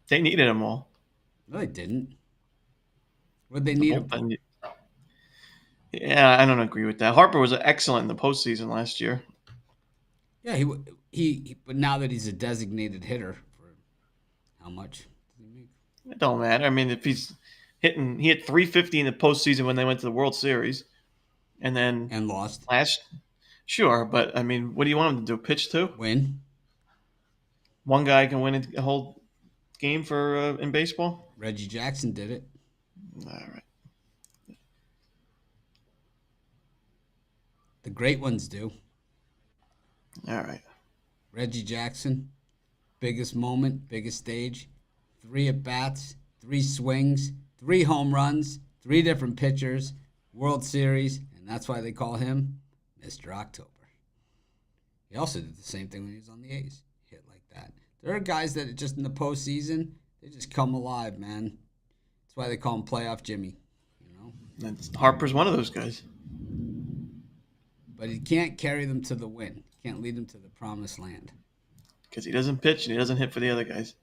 D: They needed them all.
A: No, they didn't. What'd they need him for?
D: Yeah, I don't agree with that. Harper was excellent in the postseason last year.
A: Yeah, he but now that he's a designated hitter, for how much does he make?
D: It don't matter. If he's hitting, he hit 350 in the postseason when they went to the World Series, and
A: lost.
D: Sure, but what do you want him to do? Pitch too?
A: Win.
D: One guy can win a whole game for in baseball.
A: Reggie Jackson did it.
D: All right.
A: The great ones do.
D: All right.
A: Reggie Jackson, biggest moment, biggest stage, 3 at-bats, 3 swings, 3 home runs, 3 different pitchers, World Series, and that's why they call him Mr. October. He also did the same thing when he was on the A's. Hit like that. There are guys that just in the postseason, they just come alive, man. That's why they call him Playoff Jimmy.
D: Harper's one of those guys.
A: But he can't carry them to the win. He can't lead them to the promised land.
D: Because he doesn't pitch and he doesn't hit for the other guys.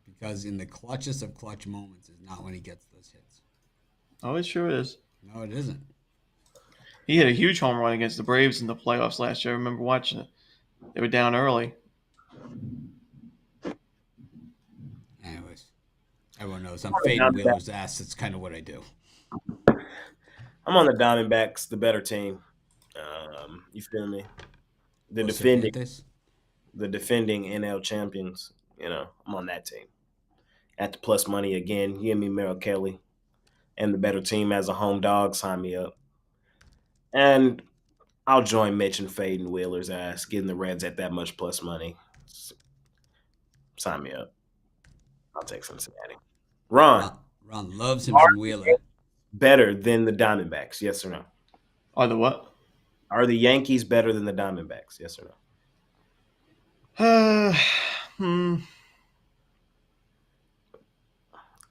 A: Because in the clutchest of clutch moments is not when he gets those hits.
D: Oh, it sure is.
A: No, it isn't.
D: He hit a huge home run against the Braves in the playoffs last year. I remember watching it. They were down early.
A: Anyways, everyone knows I'm fading Wheeler's ass. That's kind of what I do.
B: I'm on the Diamondbacks, the better team. You feel me? The defending NL champions. I'm on that team. At the plus money again. Give me Merrill Kelly and the better team as a home dog. Sign me up. And I'll join Mitch and fading Wheeler's ass, getting the Reds at that much plus money. Sign me up. I'll take Cincinnati. Ron
A: loves him from Wheeler.
B: Better than the Diamondbacks, yes or no?
D: Are the what?
B: Are the Yankees better than the Diamondbacks, yes or no?
D: Hmm.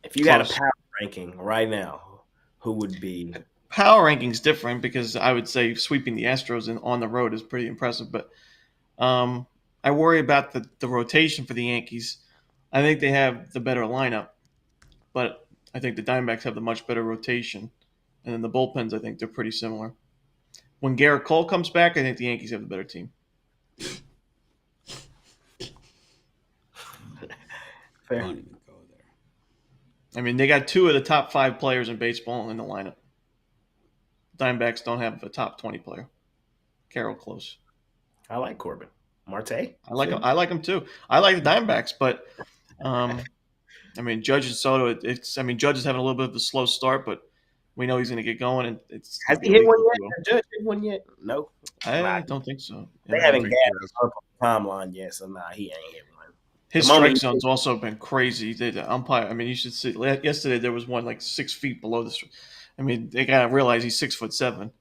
B: If you had a
D: Close.
B: power ranking right now, who would be?
D: Power ranking's different because I would say sweeping the Astros on the road is pretty impressive. But I worry about the rotation for the Yankees. I think they have the better lineup, but I think the Diamondbacks have the much better rotation. And then the bullpens, I think they're pretty similar. When Garrett Cole comes back, I think the Yankees have the better team.
B: Fair.
A: Don't even go there.
D: I mean, they got 2 of the top 5 players in baseball in the lineup. Diamondbacks don't have a top 20 player. Carroll close.
B: I like Corbin. Marte.
D: I like him. I like him too. I like the Diamondbacks, but I mean, Judge and Soto. Judge is having a little bit of a slow start, but we know he's going to get going. And
B: Has he hit one yet? Has Judge hit one yet? No.
D: I don't think so.
B: They haven't gassed up on the timeline yet, so he ain't hit one.
D: His strike zone's also been crazy. The umpire. I mean, you should see. Yesterday there was one like 6 feet below the. I mean, they gotta realize he's 6'7".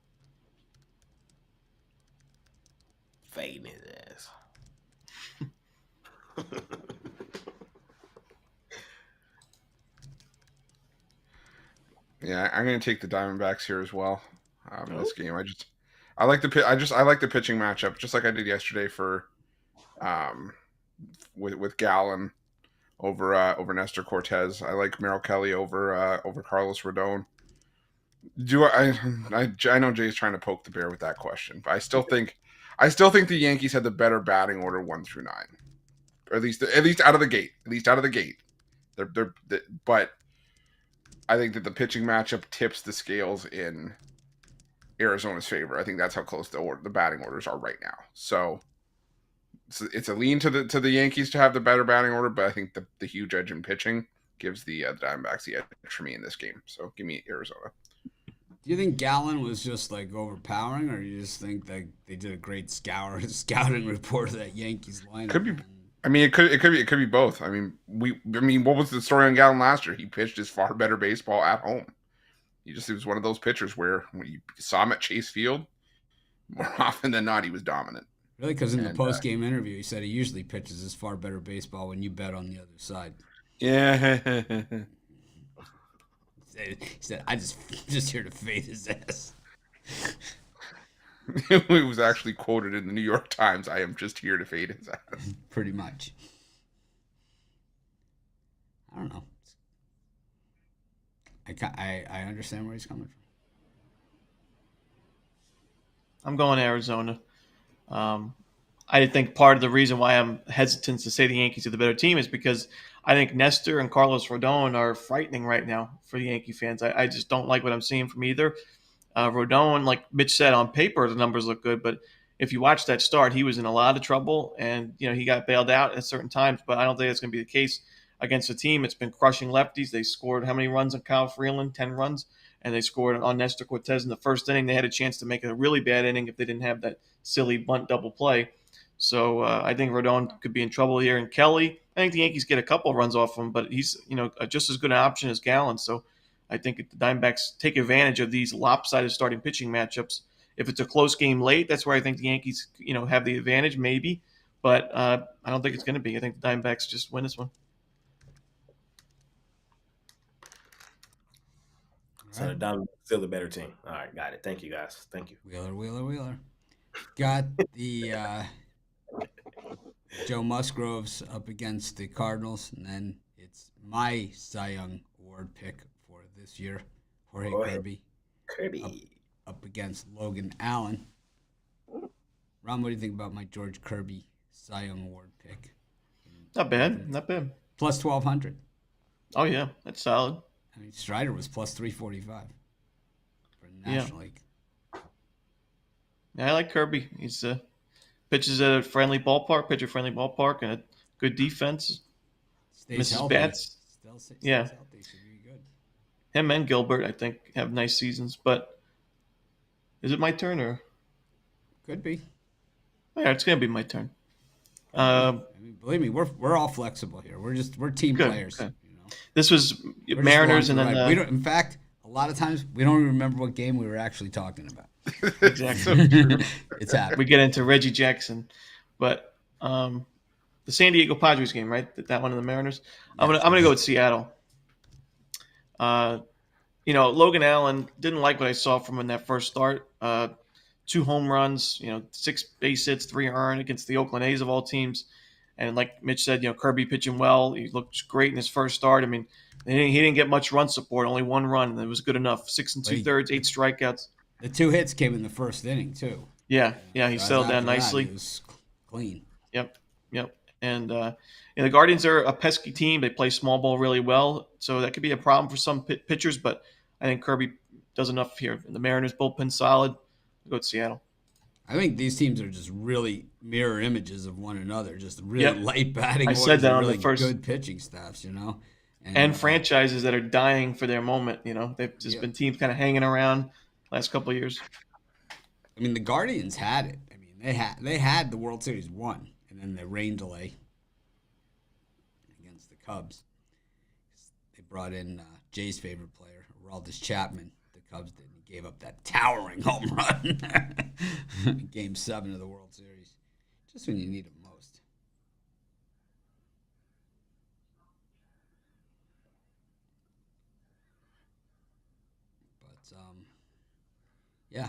B: Fading his ass.
C: Yeah, I'm going to take the Diamondbacks here as well. In this game, I like the pitching matchup, just like I did yesterday for, with Gallen over Nestor Cortez. I like Merrill Kelly over Carlos Rodon. I know Jay's trying to poke the bear with that question, but I still think the Yankees had the better batting order 1 through 9, or at least out of the gate. But I think that the pitching matchup tips the scales in Arizona's favor. I think that's how close the batting orders are right now. So it's a lean to the Yankees to have the better batting order, but I think the huge edge in pitching gives the Diamondbacks the edge for me in this game. So give me Arizona.
A: Do you think Gallen was just like overpowering, or you just think that they did a great scouting report of that Yankees lineup?
C: Could be. I mean, it could be both. I mean, what was the story on Gallen last year? He pitched his far better baseball at home. He was one of those pitchers where when you saw him at Chase Field, more often than not, he was dominant.
A: Really? Because in the post-game interview, he said he usually pitches his far better baseball when you bet on the other side.
C: Yeah.
A: He said, "I just here to fade his ass."
C: It was actually quoted in the New York Times. I am just here to fade his ass.
A: Pretty much. I don't know. I understand where he's coming from.
D: I'm going Arizona. I think part of the reason why I'm hesitant to say the Yankees are the better team is because I think Nestor and Carlos Rodon are frightening right now for the Yankee fans. I just don't like what I'm seeing from either. Rodon, like Mitch said, on paper the numbers look good, but if you watch that start, he was in a lot of trouble, and he got bailed out at certain times. But I don't think that's going to be the case against a team. It's been crushing lefties. They scored how many runs on Kyle Freeland? 10 runs, and they scored on Nestor Cortez in the first inning. They had a chance to make it a really bad inning if they didn't have that silly bunt double play. So I think Rodon could be in trouble here. And Kelly, I think the Yankees get a couple runs off him, but he's just as good an option as Gallen. So I think if the Diamondbacks take advantage of these lopsided starting pitching matchups. If it's a close game late, that's where I think the Yankees have the advantage, maybe. But I don't think it's going to be. I think the Diamondbacks just win this one.
B: So the Diamondbacks still the better team. All right, got it. Thank you, guys. Thank you.
A: Wheeler. Got the Joe Musgroves up against the Cardinals, and then it's my Cy Young Award pick for this year, Jorge Kirby. Up against Logan Allen. Ron, what do you think about my George Kirby Cy Young Award pick?
D: Not bad.
A: Plus 1,200.
D: Oh, yeah. That's solid.
A: I mean, Strider was plus 345 for the National League.
D: Yeah, I like Kirby. He's pitches at a pitcher-friendly ballpark, and a good defense.
A: Stays
D: Mrs.
A: healthy.
D: Bats.
A: Stays
D: yeah.
A: Healthy. Should be good.
D: Him and Gilbert, I think, have nice seasons. But is it my turn or?
A: Could be.
D: Yeah, it's gonna be my turn.
A: I mean, believe me, we're all flexible here. We're team players.
D: Good. This was Mariners, and then
A: we don't. In fact, a lot of times we don't even remember what game we were actually talking about.
D: Exactly.
A: It's happening.
D: We get into Reggie Jackson, but the San Diego Padres game, right? That one of the Mariners. I'm gonna go with Seattle. Logan Allen, didn't like what I saw from him in that first start. 2 home runs, 6 base hits, 3 earned against the Oakland A's of all teams. And like Mitch said, Kirby pitching well. He looked great in his first start. I mean, he didn't get much run support, only 1 run, and it was good enough. 6 2/3, 8 strikeouts.
A: The 2 hits came in the first inning too.
D: Yeah, he settled down nicely.
A: It was clean.
D: Yep. And the Guardians are a pesky team. They play small ball really well, so that could be a problem for some pitchers. But I think Kirby does enough here. The Mariners bullpen solid. I'll go with Seattle.
A: I think these teams are just really mirror images of one another. Just really light batting.
D: I said that on
A: really
D: the first.
A: Good pitching staffs,
D: and franchises that are dying for their moment. They've just been teams kind of hanging around last couple of years.
A: I mean, the Guardians had it. I mean, they had the World Series won, and then the rain delay against the Cubs. They brought in Jay's favorite player, Aroldis Chapman. The Cubs did. He gave up that towering home run, Game 7 of the World Series, just when you need it most. But yeah.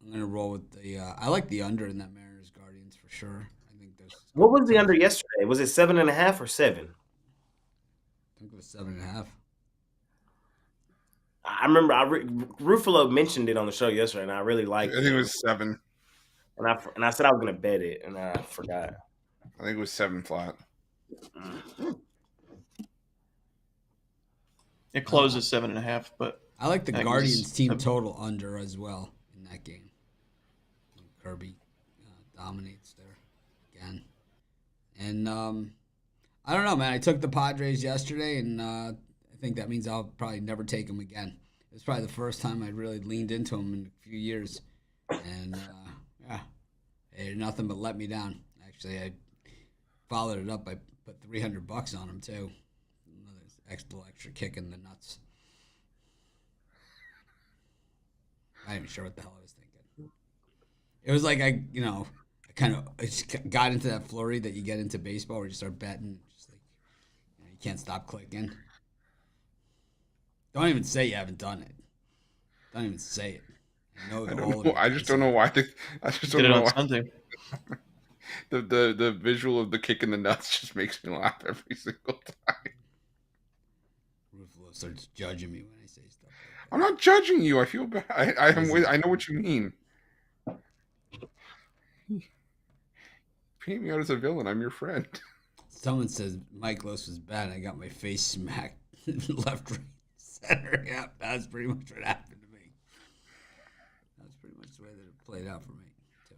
A: I'm gonna roll with the. I like the under in that Mariners Guardians for sure. I think there's.
B: What was the under yesterday? Was it 7.5 or 7?
A: I think it was 7.5.
B: I remember Ruffolo mentioned it on the show yesterday, and I really liked it.
C: I think it was 7.
B: And I said I was gonna bet it, and I forgot.
C: I think it was 7 flat.
D: It closes 7.5, but
A: I like the Guardians team total under as well in that game. Kirby dominates there again, and I don't know, man. I took the Padres yesterday, and I think that means I'll probably never take them again. It's probably the first time I really leaned into them in a few years, and they did nothing but let me down. Actually, I followed it up. I put $300 on them too. Another extra kick in the nuts. I'm not even sure what the hell I was thinking. It was like I just got into that flurry that you get into baseball where you start betting, just like you can't stop clicking. Don't even say you haven't done it. Don't even say it.
C: I just don't know why. I just don't know why.
D: Sunday.
C: The visual of the kick in the nuts just makes me laugh every single time.
A: Ruffalo starts judging me when I say stuff.
C: I'm not judging you. I feel bad. I know what you mean. Paint me out as a villain. I'm your friend.
A: Someone says Mike Lewis was bad. I got my face smacked left, right, center. Yeah, that's pretty much what happened to me. That's pretty much the way that it played out for me, too.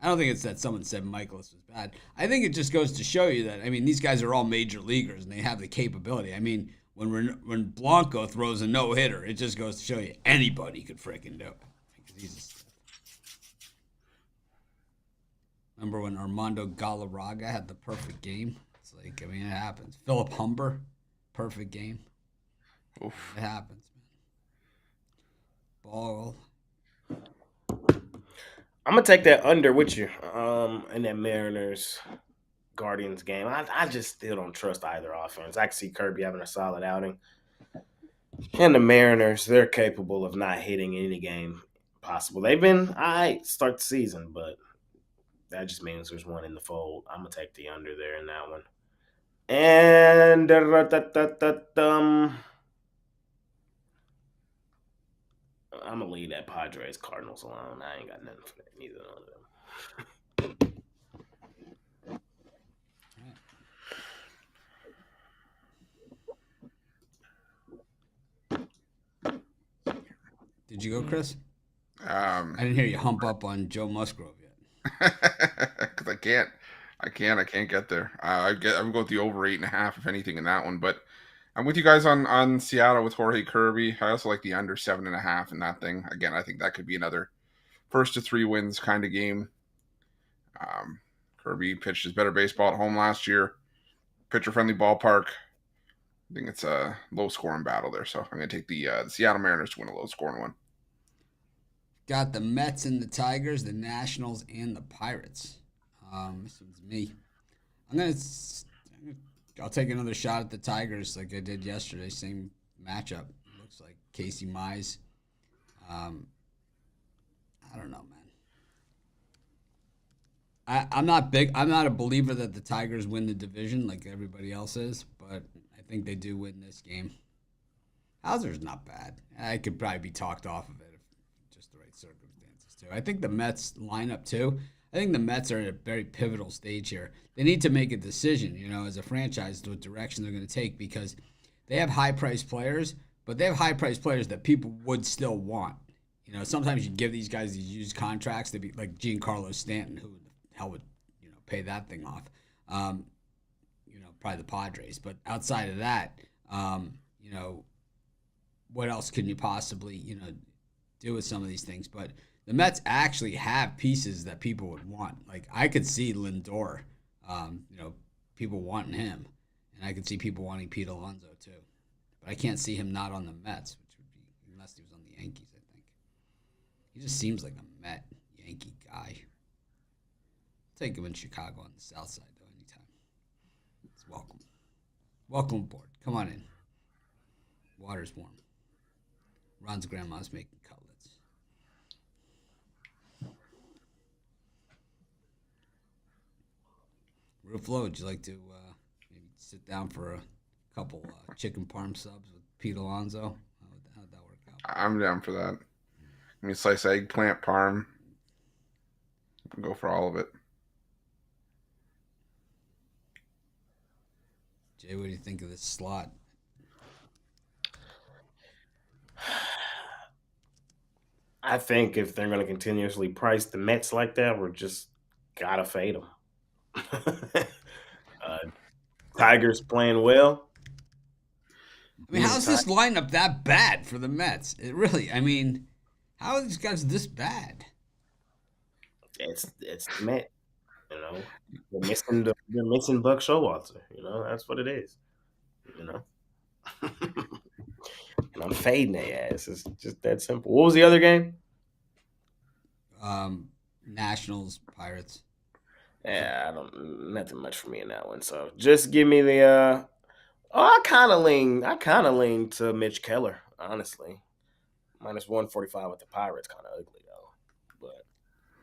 A: I don't think it's that someone said Mike Lewis was bad. I think it just goes to show you that, I mean, these guys are all major leaguers, and they have the capability. I mean, when Blanco throws a no-hitter, it just goes to show you anybody could freaking do it. Because he's remember when Armando Galarraga had the perfect game? It's like, I mean, it happens. Philip Humber, perfect game. Oof. It happens, man. Ball.
B: I'm gonna take that under with you in that Mariners Guardians game. I just still don't trust either offense. I can see Kirby having a solid outing. And the Mariners, they're capable of not hitting any game possible. They've been all right start the season, but that just means there's one in the fold. I'm going to take the under there in that one. And I'm going to leave that Padres-Cardinals alone. I ain't got nothing for neither of them.
A: Did you go, Chris?
C: I
A: didn't hear you hump up on Joe Musgrove yet.
C: Because I can't get there. I'm going with the over 8.5, if anything, in that one. But I'm with you guys on Seattle with Jorge Kirby. I also like the under 7.5 in that thing. Again, I think that could be another 1st to 3 wins kind of game. Kirby pitched his better baseball at home last year. Pitcher-friendly ballpark. I think it's a low-scoring battle there. So I'm going to take the Seattle Mariners to win a low-scoring one.
A: Got the Mets and the Tigers, the Nationals, and the Pirates. This one's me. I'll take another shot at the Tigers like I did yesterday. Same matchup. Looks like Casey Mize. I don't know, man. I'm not a believer that the Tigers win the division like everybody else is, but I think they do win this game. Hauser's not bad. I could probably be talked off of it if just the right circumstances too. I think the Mets lineup too. I think the Mets are at a very pivotal stage here. They need to make a decision, as a franchise, what direction they're going to take, because they have high-priced players, but they have high-priced players that people would still want. Sometimes you give these guys these used contracts to be like Giancarlo Stanton, who the hell would, pay that thing off. Probably the Padres. But outside of that, what else can you possibly, do with some of these things? But the Mets actually have pieces that people would want. Like, I could see Lindor, people wanting him. And I could see people wanting Pete Alonso, too. But I can't see him not on the Mets, which would be, unless he was on the Yankees, I think. He just seems like a Met-Yankee guy. I'll take him in Chicago on the south side, though, anytime. It's welcome. Welcome aboard. Come on in. Water's warm. Ron's grandma's making cutlets. Ruffolo, would you like to maybe sit down for a couple chicken parm subs with Pete Alonso? How'd that work out?
C: I'm down for that. Give me a slice of eggplant parm. Go for all of it.
A: Jay, what do you think of this slot?
B: I think if they're going to continuously price the Mets like that, we're just got to fade them. Tigers playing well.
A: I mean, how's this lineup that bad for the Mets? How are these guys this bad?
B: It's the Mets, They're missing Buck Showalter. That's what it is. And I'm fading their ass. It's just that simple. What was the other game?
A: Nationals, Pirates.
B: Yeah, nothing much for me in that one. So just give me the I kind of lean to Mitch Keller, honestly. Minus 145 with the Pirates, kind of ugly though. But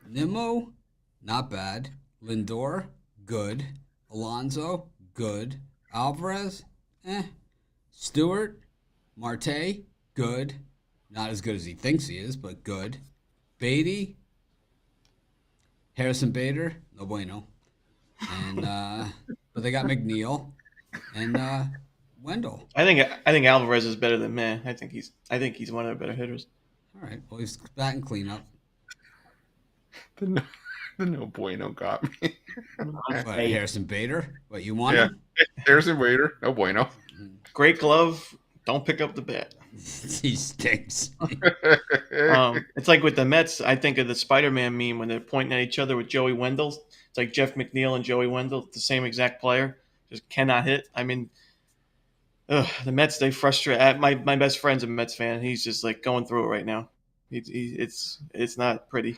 A: Nimmo, not bad. Lindor, good. Alonso, good. Alvarez, Stewart, Marte, good. Not as good as he thinks he is, but good. Beatty, Harrison Bader, no bueno. And but they got McNeil and Wendell.
D: I think Alvarez is better than Meh. I think he's one of the better hitters.
A: All right. Well, he's batting cleanup.
C: The no bueno got me.
A: What, Harrison Bader? What, you want him?
C: Harrison Bader, no bueno.
D: Great glove. Don't pick up the bat.
A: He stinks.
D: It's like with the Mets. I think of the Spider-Man meme when they're pointing at each other with Joey Wendell. It's like Jeff McNeil and Joey Wendell, the same exact player, just cannot hit. I mean, the Mets, they frustrate. My best friend's a Mets fan. He's just like going through it right now. It's not pretty.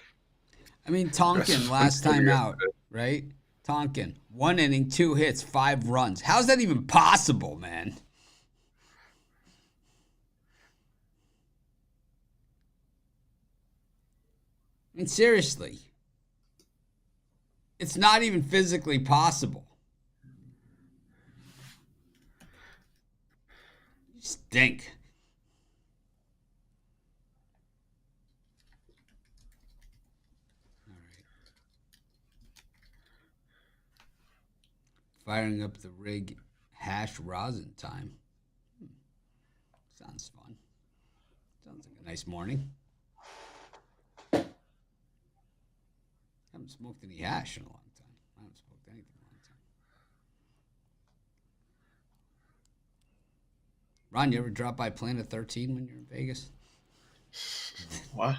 A: I mean, Tonkin last time out, right? Tonkin, 1 inning, 2 hits, 5 runs. How's that even possible, man? I mean, seriously. It's not even physically possible. You stink. All right. Firing up the rig, hash rosin time. Sounds fun. Sounds like a nice morning. Haven't smoked any hash in a long time. I haven't smoked anything in a long time. Ron, you ever drop by Planet 13 when you're in Vegas?
D: What?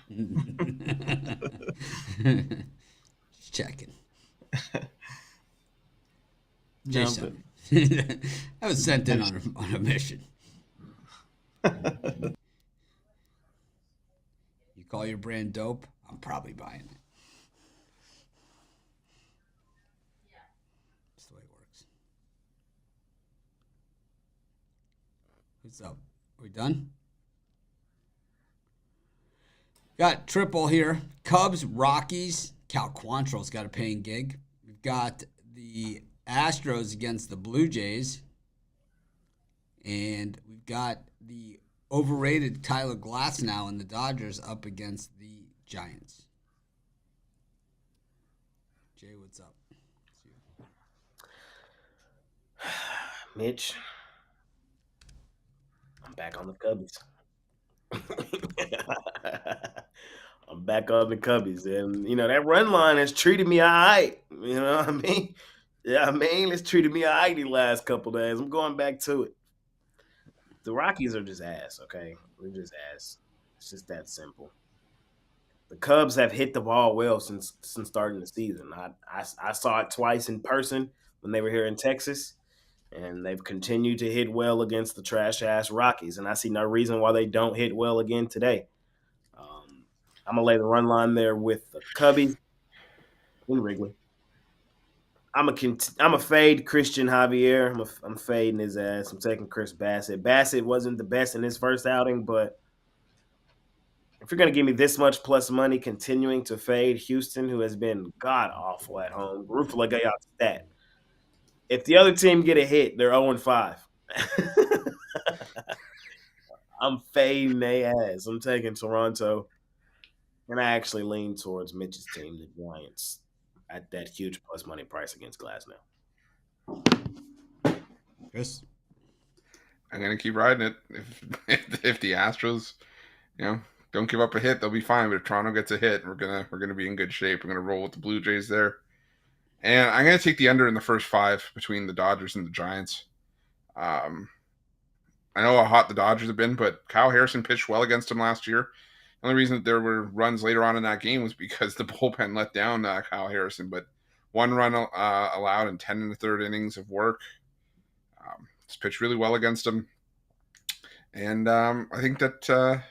A: Just checking.
D: No,
A: Jason. I was sent in on a mission. You call your brand dope, I'm probably buying it. That's the way it works. What's up? Are we done? Got triple here. Cubs-Rockies. Cal Quantrill's got a paying gig. We've got the Astros against the Blue Jays. And we've got the overrated Tyler Glasnow and the Dodgers up against the Giants. Jay, what's up?
B: Mitch, I'm back on the Cubbies. I'm back on the Cubbies. And, that run line has treated me all right. You know what I mean? Yeah, it's treated me all right the last couple days. I'm going back to it. The Rockies are just ass, okay? They're just ass. It's just that simple. The Cubs have hit the ball well since starting the season. I saw it twice in person when they were here in Texas, and they've continued to hit well against the trash-ass Rockies, and I see no reason why they don't hit well again today. I'm going to lay the run line there with the Cubbies in Wrigley. I'm a fade Christian Javier. I'm fading his ass. I'm taking Chris Bassett. Bassett wasn't the best in his first outing, but if you're going to give me this much plus money continuing to fade Houston, who has been god-awful at home, Ruffolo got y'all stat. If the other team get a hit, they're 0-5. I'm fading their ass. I'm taking Toronto, and I actually lean towards Mitch's team, the Giants, at that huge plus money price against Glasnow.
A: Chris?
C: I'm gonna keep riding it. If the Astros, don't give up a hit, they'll be fine. But if Toronto gets a hit, we're gonna be in good shape. We're gonna roll with the Blue Jays there, and I'm gonna take the under in the first 5 between the Dodgers and the Giants. I know how hot the Dodgers have been, but Kyle Harrison pitched well against them last year. The only reason that there were runs later on in that game was because the bullpen let down Kyle Harrison. But 1 run allowed in 10 1/3 innings of work. He's pitched really well against him. And I think that Tyler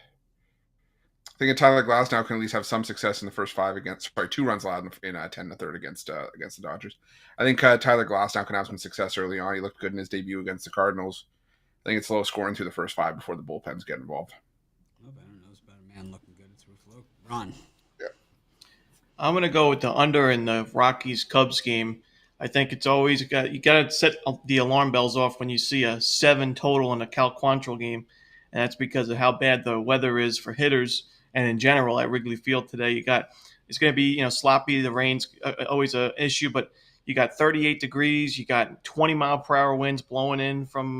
C: Glasnow can at least have some success in the first 5 against, 2 runs allowed in 10 1/3 against the Dodgers. I think Tyler Glasnow can have some success early on. He looked good in his debut against the Cardinals. I think it's low scoring through the first 5 before the bullpens get involved.
A: Oh, I don't know. It's about a man looking good. It's Ruffolo. Ron.
C: Yeah.
D: I'm going to go with the under in the Rockies-Cubs game. I think it's always you got to set the alarm bells off when you see a 7 total in a Cal Quantrill game, and that's because of how bad the weather is for hitters and in general at Wrigley Field today. It's going to be sloppy. The rain's always an issue, but you got 38 degrees. You got 20-mile-per-hour winds blowing in from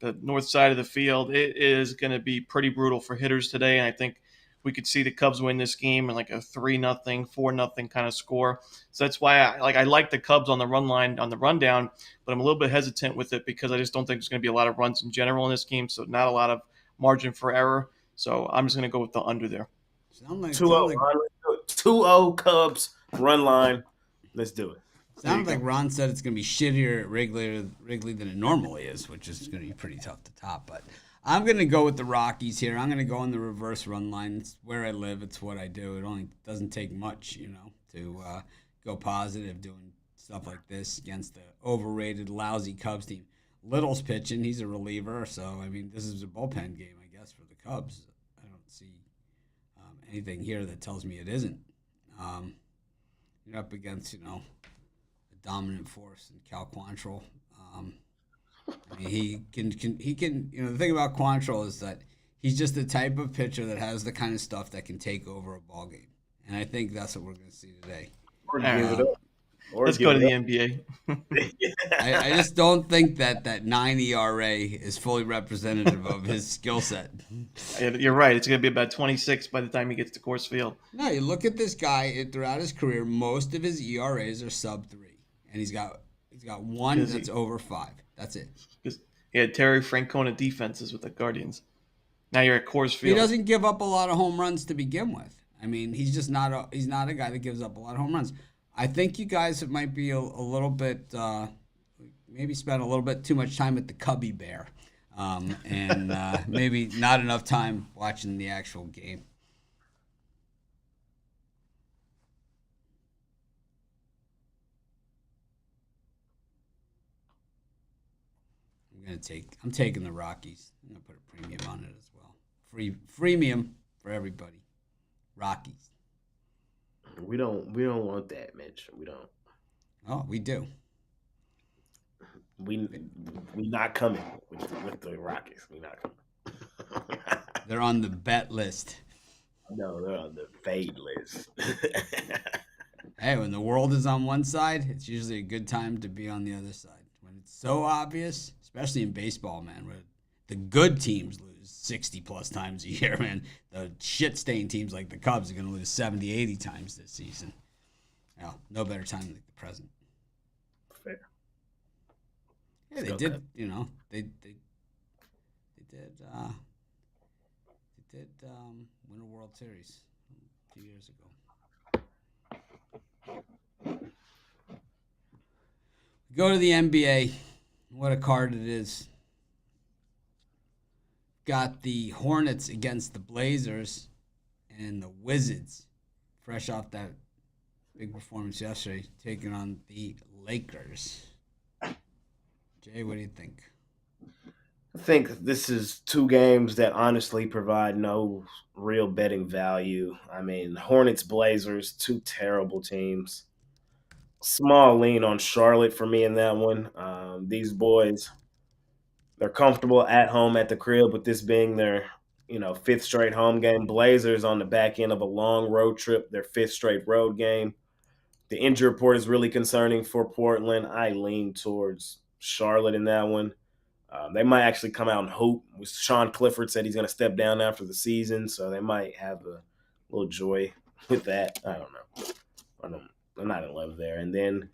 D: the north side of the field. It is going to be pretty brutal for hitters today, and I think we could see the Cubs win this game in like a 3-0, 4-0 kind of score. So that's why I like the Cubs on the run line, on the rundown, but I'm a little bit hesitant with it because I just don't think there's going to be a lot of runs in general in this game, so not a lot of margin for error. So I'm just going to go with the under there.
B: 2-0, 2-0 Cubs run line. Let's do it.
A: Sounds like Ron said it's going to be shittier at Wrigley than it normally is, which is going to be pretty tough to top. But I'm going to go with the Rockies here. I'm going to go in the reverse run line. It's where I live. It's what I do. It only doesn't take much, to go positive doing stuff like this against the overrated, lousy Cubs team. Little's pitching. He's a reliever. So, this is a bullpen game, I guess, for the Cubs. I don't see anything here that tells me it isn't. You're up against, a dominant force in Cal Quantrill. He can. The thing about Quantrill is that he's just the type of pitcher that has the kind of stuff that can take over a ball game, and I think that's what we're going to see today.
D: Let's go to the NBA.
A: I just don't think that 9 ERA is fully representative of his skill set.
D: You're right. It's going to be about 26 by the time he gets to Coors Field.
A: No, you look at this guy throughout his career. Most of his ERAs are sub 3, and he's got one that's over 5. That's it.
D: Because he had Terry Francona defenses with the Guardians. Now you're at Coors Field.
A: He doesn't give up a lot of home runs to begin with. He's just not he's not a guy that gives up a lot of home runs. I think you guys might be a little bit, maybe spent a little bit too much time at the Cubby Bear, and maybe not enough time watching the actual game. I'm taking the Rockies. I'm gonna put a premium on it as well. Freemium for everybody. Rockies.
B: We don't want that, Mitch. We don't.
A: Oh, we do.
B: We not coming with the Rockies. We not coming.
A: They're on the bet list.
B: No, they're on the fade list.
A: Hey, when the world is on one side, it's usually a good time to be on the other side. When it's so obvious, especially in baseball, man, where the good teams lose 60-plus times a year, man. The shit-stained teams like the Cubs are going to lose 70, 80 times this season. Well, no better time than the present.
B: Fair.
A: Yeah, they did, you know, they did win a World Series a few years ago. Go to the NBA. What a card it is. Got the Hornets against the Blazers and the Wizards, fresh off that big performance yesterday, taking on the Lakers. Jay, what do you think?
B: I think this is two games that honestly provide no real betting value. I mean, Hornets, Blazers, two terrible teams. Small lean on Charlotte for me in that one. These boys, they're comfortable at home at the crib with this being their, fifth straight home game. Blazers on the back end of a long road trip, their fifth straight road game. The injury report is really concerning for Portland. I lean towards Charlotte in that one. They might actually come out and hoop. Sean Clifford said he's going to step down after the season, so they might have a little joy with that. I don't know. I'm not in love there. And then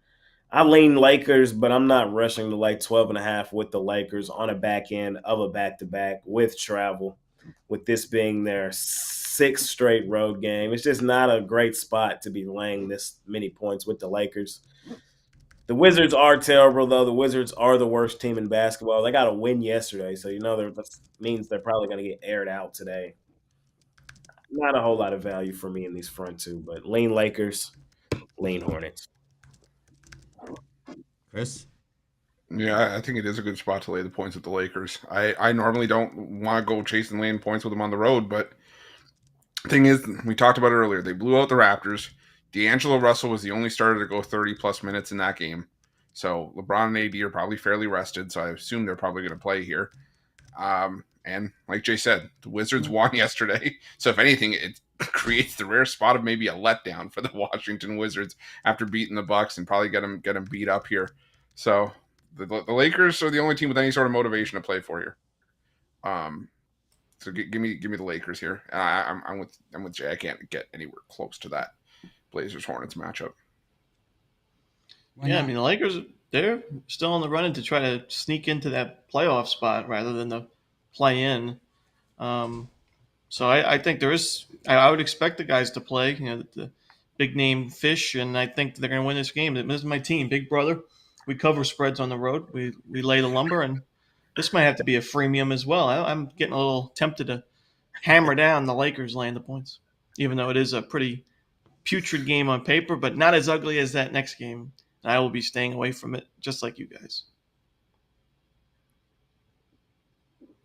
B: I lean Lakers, but I'm not rushing to like 12.5 with the Lakers on a back end of a back-to-back with travel, with this being their sixth straight road game. It's just not a great spot to be laying this many points with the Lakers. The Wizards are terrible, though. The Wizards are the worst team in basketball. They got a win yesterday, so that means they're probably going to get aired out today. Not a whole lot of value for me in these front two, but lean Lakers, lean Hornets.
A: Chris?
C: Yeah, I think it is a good spot to lay the points with the Lakers. I normally don't want to go chasing laying points with them on the road, but the thing is, we talked about it earlier. They blew out the Raptors. D'Angelo Russell was the only starter to go 30-plus minutes in that game. So LeBron and AD are probably fairly rested, so I assume they're probably going to play here. And like Jay said, the Wizards won yesterday. So if anything, it creates the rare spot of maybe a letdown for the Washington Wizards after beating the Bucks and probably get them beat up here. So the Lakers are the only team with any sort of motivation to play for here. So give me the Lakers here. And I'm with Jay. I can't get anywhere close to that Blazers Hornets matchup.
D: Yeah, I mean the Lakers, they're still on the run to try to sneak into that playoff spot rather than the play in. So I think there is. I would expect the guys to play. The big name fish, and I think they're going to win this game. This is my team, Big Brother. We cover spreads on the road. We lay the lumber, and this might have to be a freemium as well. I'm getting a little tempted to hammer down the Lakers laying the points, even though it is a pretty putrid game on paper, but not as ugly as that next game. I will be staying away from it, just like you guys.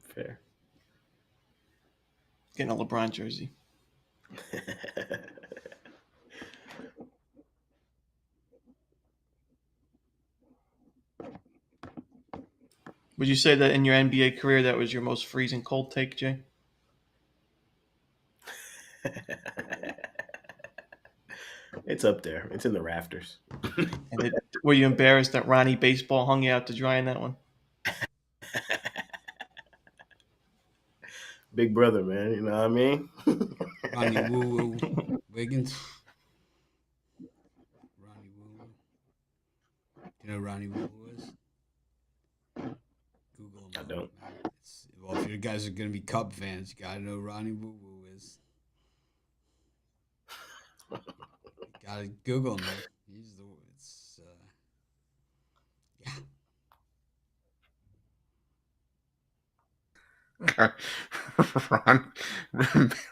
B: Fair.
D: Getting a LeBron jersey. Would you say that in your NBA career that was your most freezing cold take, Jay?
B: It's up there. It's in the rafters.
D: And were you embarrassed that Ronnie Baseball hung you out to dry in that one?
B: Big Brother, man. You know what I mean?
A: Ronnie Woo Woo Wiggins. Ronnie Woo Woo. Do you know who Ronnie Woo Woo is? Google him.
B: I don't.
A: Well, if you guys are going to be Cub fans, you got to know who Ronnie Woo Woo is. Got to Google him. He's the. It's yeah.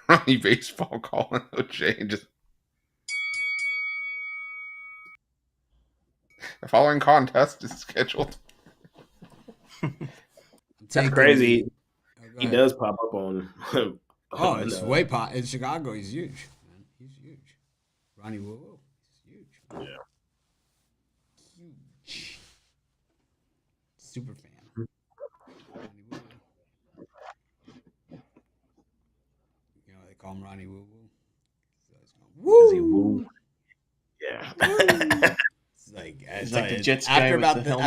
C: Ronnie Baseball calling OJ and just the following contest is scheduled.
B: That's crazy.
A: Go
B: He
A: ahead.
B: does pop up on.
A: Oh, it's way pop. In Chicago, he's huge. Man. He's huge. Ronnie Woo. He's huge.
B: Yeah.
A: Huge. Super fan. Ronnie Woo. You know they call him Ronnie Woo Woo.
B: Does he woo? Yeah.
A: It's like
D: the Jets guy
A: after
D: with
A: about
D: the
A: the,
D: helmet.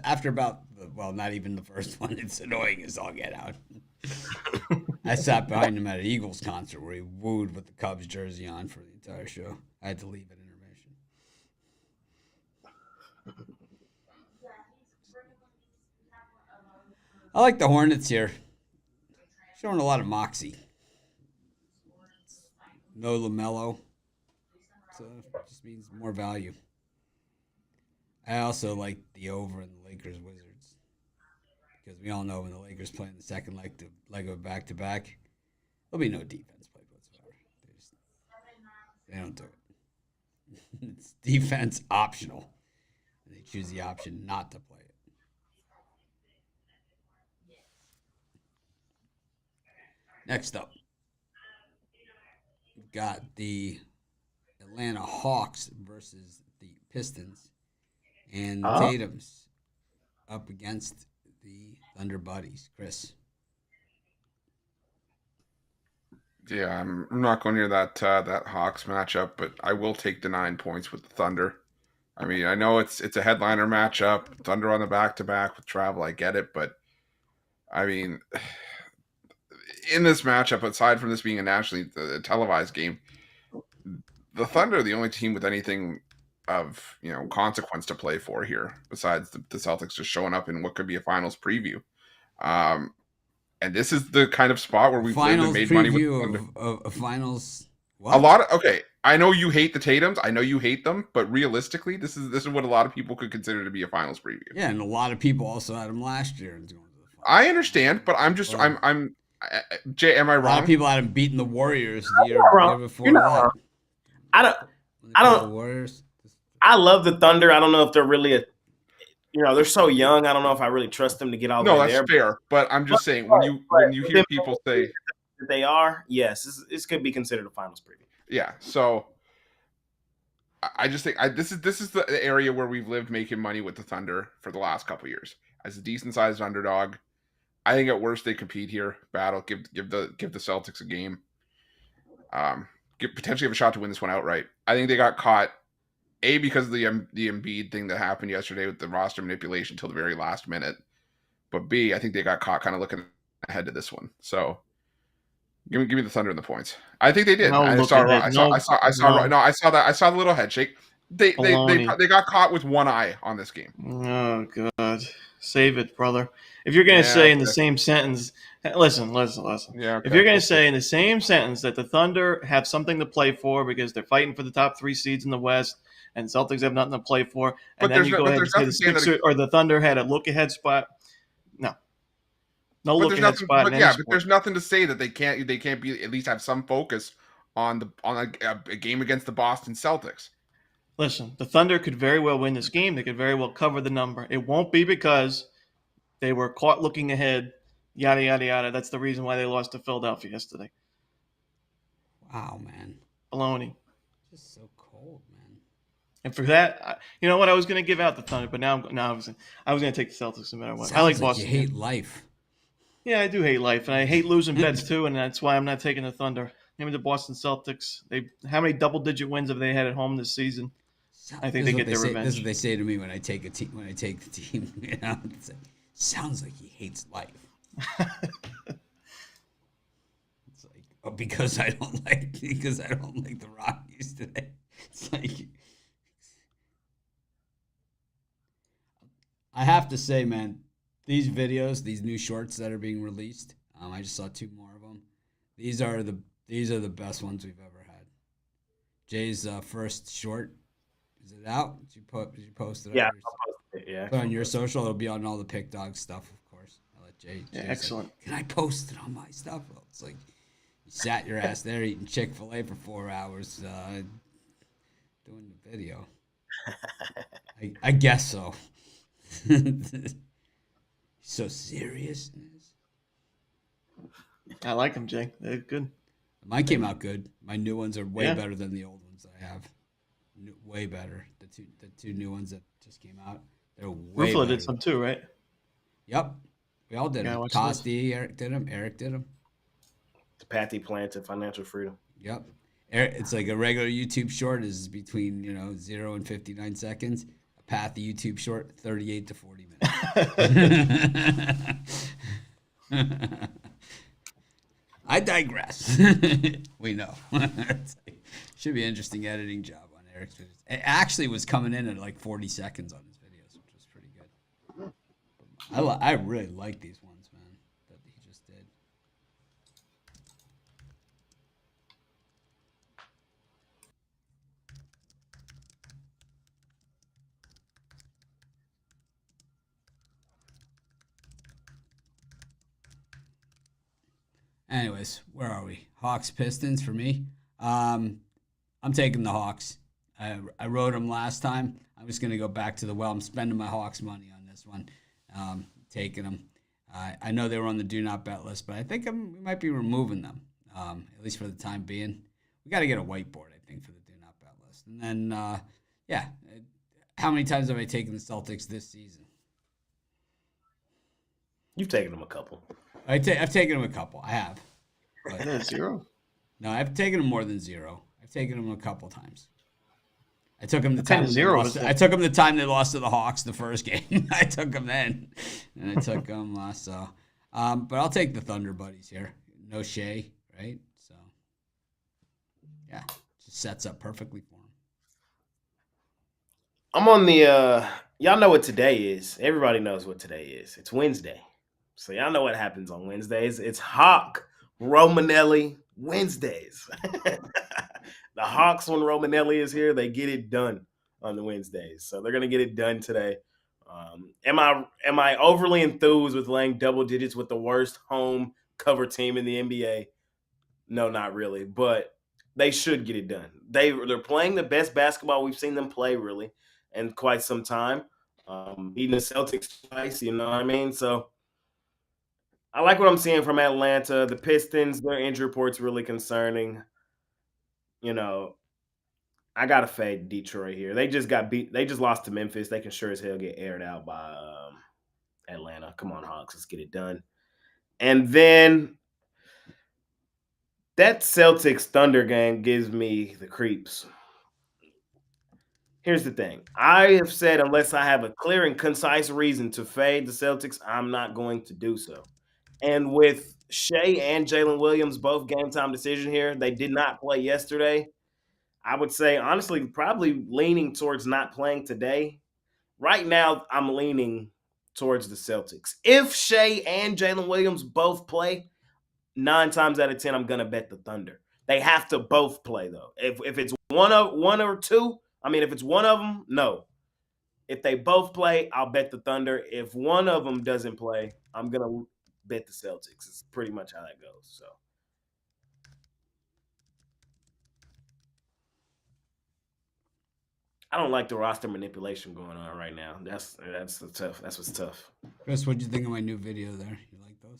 A: after about the, well, not even the first one. It's annoying as all get out. I sat behind him at an Eagles concert where he wooed with the Cubs jersey on for the entire show. I had to leave at intermission. I like the Hornets here. Showing a lot of moxie. No LaMelo. So it just means more value. I also like the over in the Lakers-Wizards. Because we all know when the Lakers play in the second leg of a back-to-back, there'll be no defense played whatsoever. They don't do it. It's defense optional. And they choose the option not to play it. Next up, we've got the Atlanta Hawks versus the Pistons. And Tatum's up against the Thunder Buddies. Chris.
C: Yeah, I'm not going near that Hawks matchup, but I will take the 9 points with the Thunder. I mean, I know it's a headliner matchup. Thunder on the back-to-back with travel, I get it, but I mean, in this matchup, aside from this being a nationally televised game, the Thunder are the only team with anything of consequence to play for here, besides the Celtics just showing up in what could be a finals preview. And this is the kind of spot where we've lived and made money with the Thunder.
A: Of finals. What?
C: A lot of okay. I know you hate the Tatums. I know you hate them, but realistically, this is what a lot of people could consider to be a finals preview.
A: Yeah, and a lot of people also had them last year.
C: I understand, but I'm just Jay, am I wrong?
A: A lot of people had them beating the Warriors the year before that.
B: Wrong. I don't.
A: The Warriors.
B: I love the Thunder. I don't know if they're really they're so young. I don't know if I really trust them to get all the way there.
C: No, that's fair. But I'm just saying when you hear people say
B: that they are, yes, this could be considered a finals preview.
C: Yeah. So I just think this is the area where we've lived making money with the Thunder for the last couple of years as a decent sized underdog. I think at worst they compete here, battle, give the Celtics a game, potentially have a shot to win this one outright. I think they got caught. A, because of the Embiid thing that happened yesterday with the roster manipulation till the very last minute. But B, I think they got caught kind of looking ahead to this one. So give me the Thunder and the points. I think they did. I saw the little head shake. They got caught with one eye on this game.
D: Oh God. Save it, brother. If you're gonna say in the same sentence, listen.
C: Yeah, okay.
D: If you're gonna say in the same sentence that the Thunder have something to play for because they're fighting for the top 3 seeds in the West, and Celtics have nothing to play for, and then you go ahead and say the Sixers or the Thunder had a look-ahead spot. No look-ahead spot.
C: But there's nothing to say that they can't be at least have some focus on a game against the Boston Celtics.
D: Listen, the Thunder could very well win this game. They could very well cover the number. It won't be because they were caught looking ahead. Yada yada yada. That's the reason why they lost to Philadelphia yesterday.
A: Wow, man.
D: Baloney.
A: Just so cold, man.
D: And for that, you know what? I was going to give out the Thunder, but now I was going to take the Celtics no matter what. I like Boston.
A: You hate life.
D: Yeah, I do hate life, and I hate losing bets too, and that's why I'm not taking the Thunder. Give me the Boston Celtics. How many double-digit wins have they had at home this season? I think they get their revenge.
A: This is what they say to me when I take the team. You know, it's like, sounds like he hates life. It's like because I don't like the Rockies today. It's like I have to say, man, these videos, these new shorts that are being released. I just saw 2 more of them. These are the best ones we've ever had. Jay's first short. Is it out? Did you post it?
B: Yeah, I'll post it. Yeah.
A: Put on your social. It'll be on all the Pick Dog stuff, of course. I'll let Jay.
D: Excellent.
A: Like, can I post it on my stuff? Well, it's like you sat your ass there eating Chick-fil-A for 4 hours, doing the video. I guess so. So serious.
D: I like them, Jay. They're good.
A: Mine came out good. My new ones are way
D: Yeah.
A: better than the old ones that I have. Way better. The two new ones that just came out. They're way
D: Ruffalo
A: better.
D: did some too, right?
A: Yep. We all did
D: Yeah, I
A: them.
D: watched
A: Costi, Eric did them. Eric did them.
B: Patty Plant and Financial Freedom.
A: Yep. It's like a regular YouTube short is between 0 and 59 seconds. A Path YouTube short 38 to 40 minutes. I digress. We know. Should be an interesting editing job on Eric's videos. It actually was coming in at like 40 seconds on his videos, which was pretty good. I really like these ones, man, that he just did. Anyways, where are we? Hawks-Pistons for me. I'm taking the Hawks. I rode them last time. I'm just going to go back to the well. I'm spending my Hawks money on this one. Taking them. I know they were on the do not bet list, but I think we might be removing them, at least for the time being. We got to get a whiteboard, I think, for the do not bet list. And then, yeah, how many times have I taken the Celtics this season?
B: You've taken them a couple.
A: I've taken them a couple. I have. But,
D: Yeah, 0.
A: no, I've taken them more than 0. I've taken them a couple times. I took them the
D: kind
A: time
D: of 0 is
A: I took them the time they lost to the Hawks the first game. I took them then, and I took them so. But I'll take the Thunder buddies here. No Shea, right? So, yeah, just sets up perfectly for them.
B: I'm on the y'all know what today is. Everybody knows what today is. It's Wednesday. So y'all know what happens on Wednesdays. It's Hawk Romanelli Wednesdays. The Hawks, when Romanelli is here, they get it done on the Wednesdays. So they're gonna get it done today. Am I overly enthused with laying double digits with the worst home cover team in the NBA? No, not really. But they should get it done. They're playing the best basketball we've seen them play really in quite some time. Beating the Celtics twice, you know what I mean? So I like what I'm seeing from Atlanta. The Pistons, their injury report's really concerning. I gotta fade Detroit here. They just got beat. They just lost to Memphis. They can sure as hell get aired out by Atlanta. Come on, Hawks, let's get it done. And then that Celtics-Thunder game gives me the creeps. Here's the thing. I have said unless I have a clear and concise reason to fade the Celtics, I'm not going to do so. And with Shea and Jalen Williams both game time decision here, they did not play yesterday. I would say, honestly, probably leaning towards not playing today. Right now, I'm leaning towards the Celtics. If Shea and Jalen Williams both play, 9 times out of 10, I'm going to bet the Thunder. They have to both play, though. If it's one or two, if it's one of them, no. If they both play, I'll bet the Thunder. If one of them doesn't play, I'm going to bet the Celtics. It's pretty much how that goes. So I don't like the roster manipulation going on right now. That's tough. That's what's tough.
A: Chris, what'd you think of my new video there? You like those?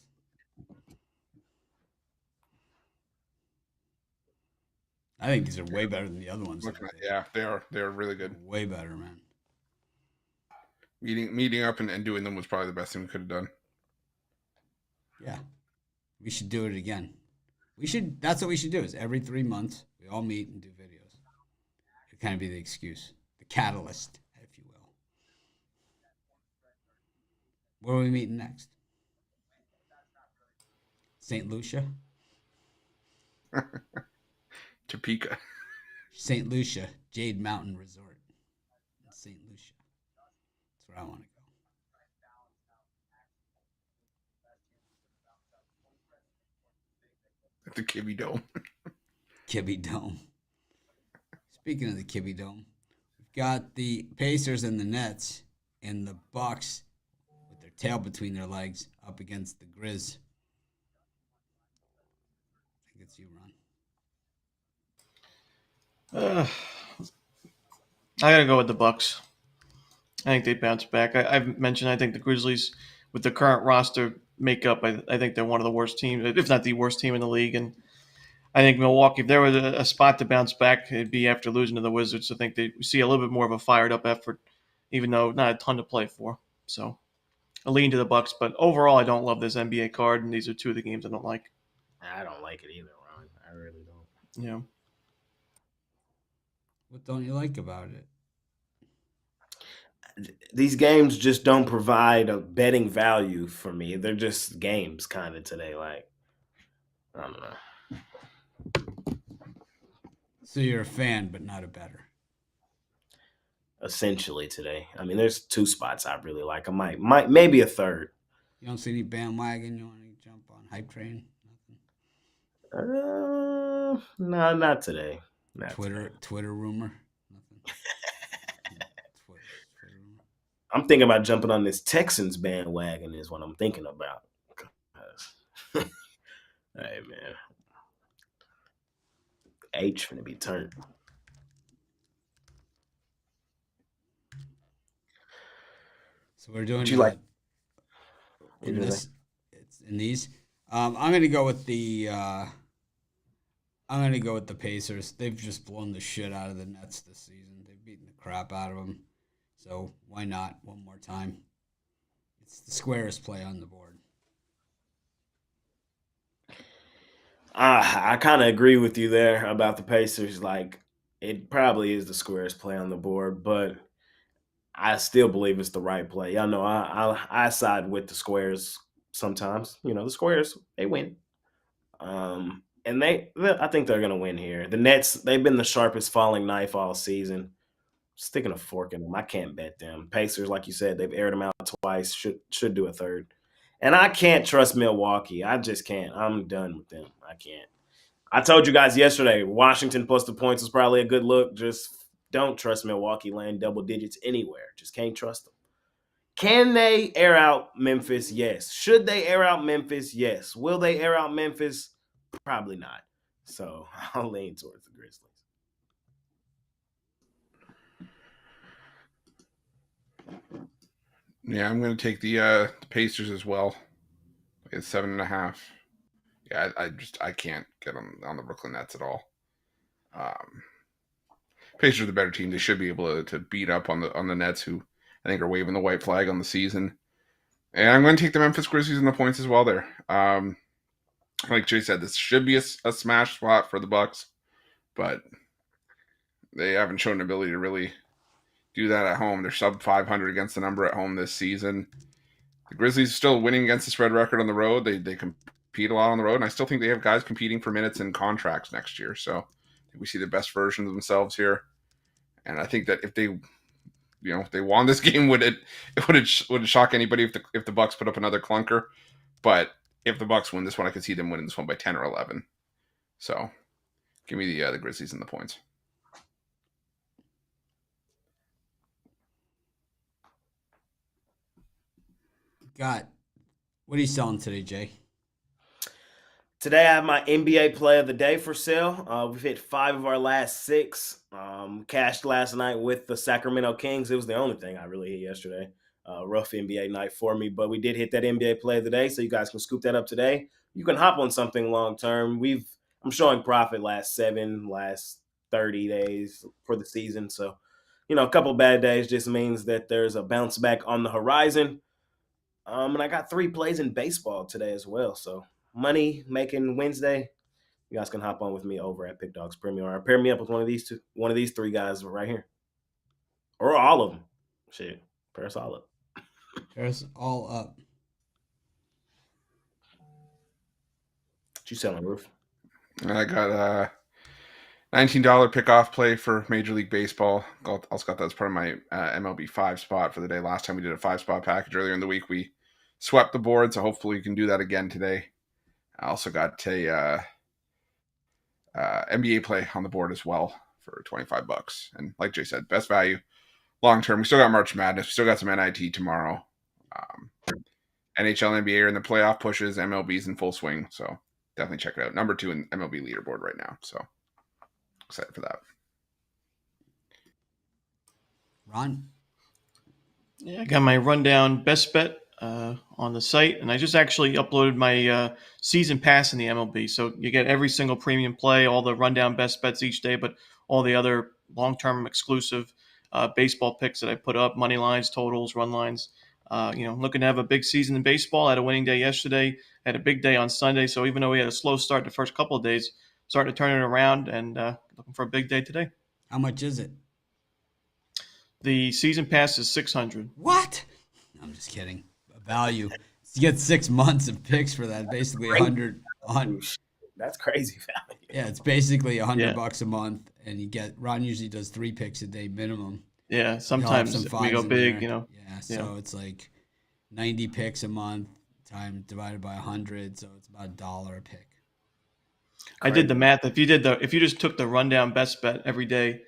A: I think these are way better than the other ones.
C: Yeah, they're really good.
A: Way better, man.
C: Meeting up and doing them was probably the best thing we could have done.
A: Yeah. We should do it again. That's what we should do is every 3 months, we all meet and do videos. It kind of be the excuse, the catalyst, if you will. Where are we meeting next? St. Lucia?
C: Topeka.
A: St. Lucia, Jade Mountain Resort. In St. Lucia. That's where I want to go.
C: At the Kibby Dome.
A: Kibby Dome. Speaking of the Kibby Dome, we've got the Pacers and the Nets and the Bucks with their tail between their legs up against the Grizz. I think it's you, Ron.
D: I gotta go with the Bucks. I think they bounce back. I've mentioned I think the Grizzlies with the current roster makeup, I think they're one of the worst teams, if not the worst team in the league. And I think Milwaukee, if there was a spot to bounce back, it'd be after losing to the Wizards. I think they see a little bit more of a fired up effort, even though not a ton to play for. So I lean to the Bucks, but overall, I don't love this NBA card, and these are two of the games I don't like.
B: I don't like it either, Ron. I really don't.
D: Yeah.
A: What don't you like about it?
B: These games just don't provide a betting value for me. They're just games kind of today. Like, I don't know.
A: So you're a fan, but not a bettor.
B: Essentially today. I mean, there's two spots I really like. I might maybe a third.
A: You don't see any bandwagon you want to jump on? Hype train?
B: No, not today. Not today.
A: Twitter rumor? Nothing. Twitter rumor.
B: I'm thinking about jumping on this Texans bandwagon is what I'm thinking about. Hey, man. H finna be turned.
A: So we're doing
B: What you like?
A: in this. It's in these. I'm gonna go with the. I'm gonna go with the Pacers. They've just blown the shit out of the Nets this season. They've beaten the crap out of them. So why not one more time? It's the squarest play on the board.
B: I kind of agree with you there about the Pacers. Like, it probably is the squarest play on the board, but I still believe it's the right play. Y'all know I side with the squares sometimes. You know, the squares, they win. And I think they're gonna win here. The Nets, they've been the sharpest falling knife all season. Sticking a fork in them, I can't bet them. Pacers, like you said, they've aired them out twice. Should do a third. And I can't trust Milwaukee. I just can't. I'm done with them. I can't. I told you guys yesterday, Washington plus the points is probably a good look. Just don't trust Milwaukee laying double digits anywhere. Just can't trust them. Can they air out Memphis? Yes. Should they air out Memphis? Yes. Will they air out Memphis? Probably not. So I'll lean towards the Grizzlies.
C: Yeah, I'm going to take the Pacers as well. It's 7.5. Yeah, I can't get them on the Brooklyn Nets at all. Pacers are the better team. They should be able to beat up on the Nets, who I think are waving the white flag on the season. And I'm going to take the Memphis Grizzlies in the points as well there. Like Jay said, this should be a smash spot for the Bucks, but they haven't shown an ability to really do that at home. They're sub 500 against the number at home this season. The Grizzlies are still winning against the spread record on the road. They compete a lot on the road, and I still think they have guys competing for minutes and contracts next year. So we see the best version of themselves here. And I think that if they won this game, would it shock anybody if the Bucks put up another clunker? But if the Bucks win this one, I could see them winning this one by 10 or 11. So give me the Grizzlies and the points.
A: What are you selling today, Jay?
B: Today I have my NBA play of the day for sale. We've hit 5 of our last 6. Cashed last night with the Sacramento Kings. It was the only thing I really hit yesterday. Rough NBA night for me, but we did hit that NBA play of the day, so you guys can scoop that up today. You can hop on something long term. I'm showing profit last 30 days for the season. So, a couple bad days just means that there's a bounce back on the horizon. And I got 3 plays in baseball today as well. So money making Wednesday. You guys can hop on with me over at Pick Dogs Premium, or pair me up with one of these 3 guys right here, or all of them. Shit, pair us all up.
A: Pair us all up.
B: What you selling, Roof?
C: I got a $19 pickoff play for Major League Baseball. Also got that as part of my MLB 5 spot for the day. Last time we did a 5-spot package earlier in the week, we swept the board, so hopefully we can do that again today. I also got a NBA play on the board as well for $25. And like Jay said, best value long term. We still got March Madness. We still got some NIT tomorrow. NHL, NBA are in the playoff pushes. MLB's in full swing, so definitely check it out. Number 2 in MLB leaderboard right now, so excited for that.
A: Ron?
D: Yeah, I got my rundown best bet on the site, and I just actually uploaded my season pass in the MLB. So you get every single premium play, all the rundown best bets each day, but all the other long-term exclusive baseball picks that I put up, money lines, totals, run lines. Looking to have a big season in baseball. I had a winning day yesterday, had a big day on Sunday. So even though we had a slow start the first couple of days, starting to turn it around and looking for a big day today.
A: How much is it?
D: The season pass is $600.
A: What? I'm just kidding. Value. You get 6 months of picks for that. Basically 100.
B: That's crazy value.
A: Yeah, it's basically $100 a month, and you get. Ron usually does 3 picks a day minimum.
D: Yeah, sometimes we go big,
A: Yeah, so it's like 90 picks a month divided by 100, so it's about $1 a pick.
D: I did the math. If you just took the rundown best bet every day,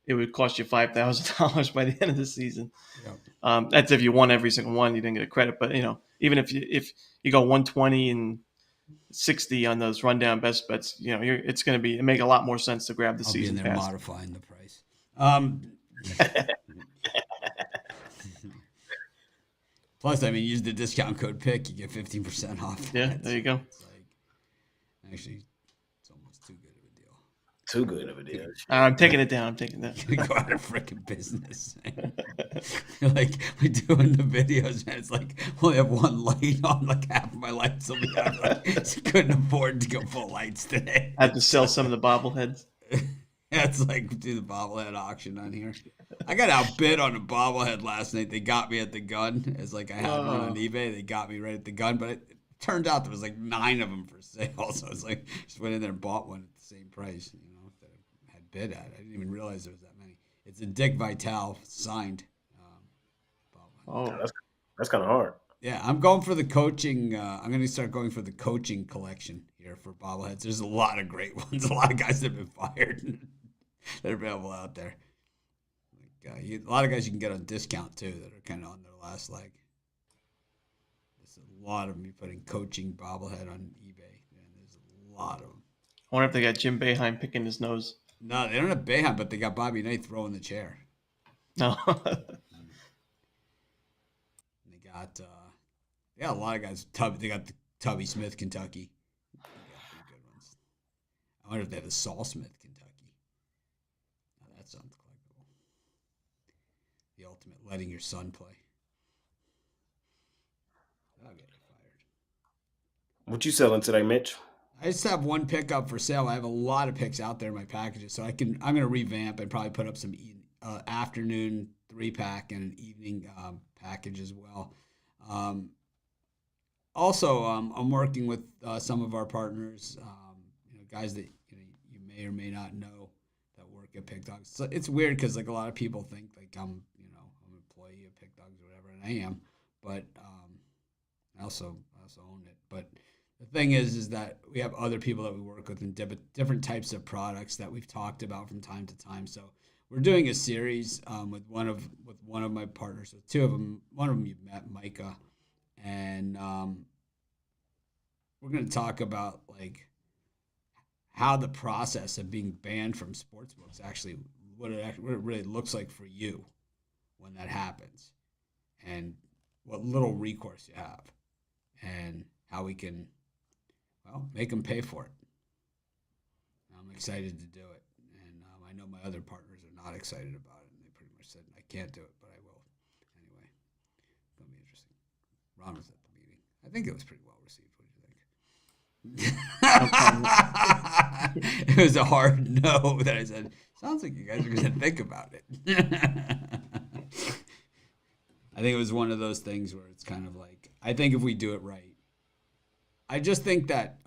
D: it would cost you $5,000 by the end of the season. Yep. That's if you won every single one, you didn't get a credit. But even if you go 120 and 60 on those rundown best bets, it's going to make a lot more sense to grab the season pass.
A: I'll be in there modifying the price. Plus, use the discount code PICK, you get 15% off.
D: Yeah, there you go.
A: It's actually, it's almost too good of a deal.
B: Too good of a deal.
D: I'm taking it down. I'm taking that.
A: You're gonna go out of freaking business. Like we're doing the videos, man. It's like only have one light on, like half of my lights will be out. Couldn't afford to go full lights today.
D: I have to sell some of the bobbleheads.
A: Yeah, it's like do the bobblehead auction on here. I got outbid on a bobblehead last night. They got me at the gun. It's like I had one on eBay. They got me right at the gun, but it turned out there was like 9 of them for sale. So I was like, just went in there and bought one at the same price, that I had bid at. I didn't even realize there was that many. It's a Dick Vitale signed.
B: That's kind of hard.
A: Yeah, I'm going for the coaching. I'm going to start going for the coaching collection here for bobbleheads. There's a lot of great ones. A lot of guys that have been fired that are available out there. A lot of guys you can get on discount too that are kind of on their last leg. There's a lot of them. You putting coaching bobblehead on eBay. Man, there's a lot of them.
D: I wonder if they got Jim Boeheim picking his nose.
A: No, they don't have Boeheim, but they got Bobby Knight throwing the chair.
D: No.
A: They got a lot of guys. They got the Tubby Smith, Kentucky. They got pretty good ones. I wonder if they have the Saul Smith, Kentucky. Oh, that sounds collectible. The ultimate letting your son play. I'll get you fired.
B: What you selling today, Mitch?
A: I just have one pickup for sale. I have a lot of picks out there in my packages, so I'm going to revamp and probably put up some afternoon 3-pack and an evening package as well. Also, I'm working with some of our partners, guys that you may or may not know that work at Pick Dogs. So it's weird because like a lot of people think like I'm an employee of Pick Dogs or whatever, and I am, but I also own it. But the thing is that we have other people that we work with in different types of products that we've talked about from time to time. So we're doing a series with one of my partners, with 2 of them. One of them you've met, Micah, and we're going to talk about like how the process of being banned from sportsbooks actually what it really looks like for you when that happens, and what little recourse you have, and how we can make them pay for it. I'm excited to do it, and I know my other partners are not excited about it, and they pretty much said I can't do it, but I will anyway. It's gonna be interesting. Ron was at the meeting. I think it was pretty well received. What do you think? It was a hard no that I said. Sounds like you guys are gonna think about it. I think it was one of those things where it's kind of like, I think if we do it right, I just think that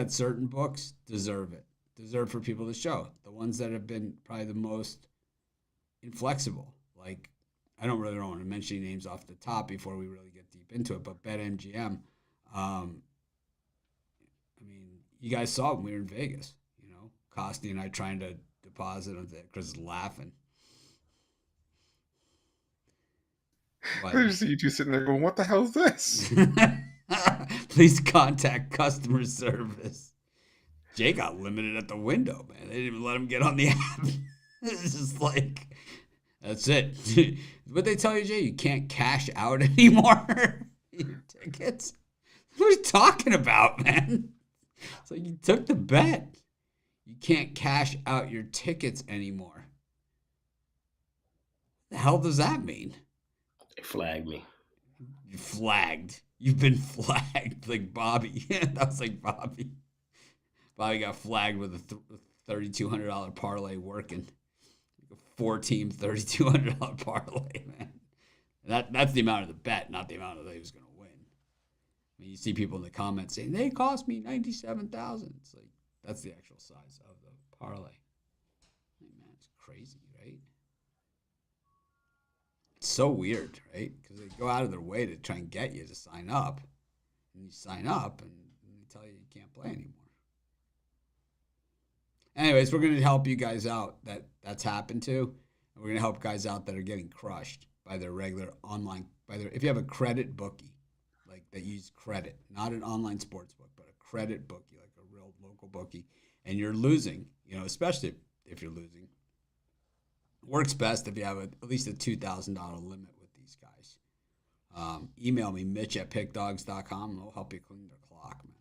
A: certain books deserve for people to show. The ones that have been probably the most inflexible. Like, I don't want to mention any names off the top before we really get deep into it, but BetMGM, you guys saw when we were in Vegas, Costi and I trying to deposit on that. Chris is laughing.
C: But I just see you 2 sitting there going, what the hell is this?
A: Please contact customer service. Jay got limited at the window, man. They didn't even let him get on the app. It's just like, That's it. What they tell you, Jay? You can't cash out anymore. Your tickets. What are you talking about, man? It's like you took the bet. You can't cash out your tickets anymore. The hell does that mean?
B: They flagged me.
A: You flagged. You've been flagged like Bobby. That was like Bobby. Bobby got flagged with a $3,200 parlay working. Like a 4-team $3,200 parlay, man. That's the amount of the bet, not the amount of that he was going to win. I mean, you see people in the comments saying, they cost me $97,000. It's like, that's the actual size of the parlay. Man, it's crazy, right? It's so weird, right? Because they go out of their way to try and get you to sign up. And you sign up, and they tell you you can't play anymore. Anyways, we're going to help you guys out that's happened to. And we're going to help guys out that are getting crushed by their regular online, if you have a credit bookie, like that use credit, not an online sports book, but a credit bookie, like a real local bookie, and you're losing, especially if you're losing, it works best if you have at least a $2,000 limit with these guys. Email me, Mitch at pickdogs.com, and we'll help you clean their clock, man.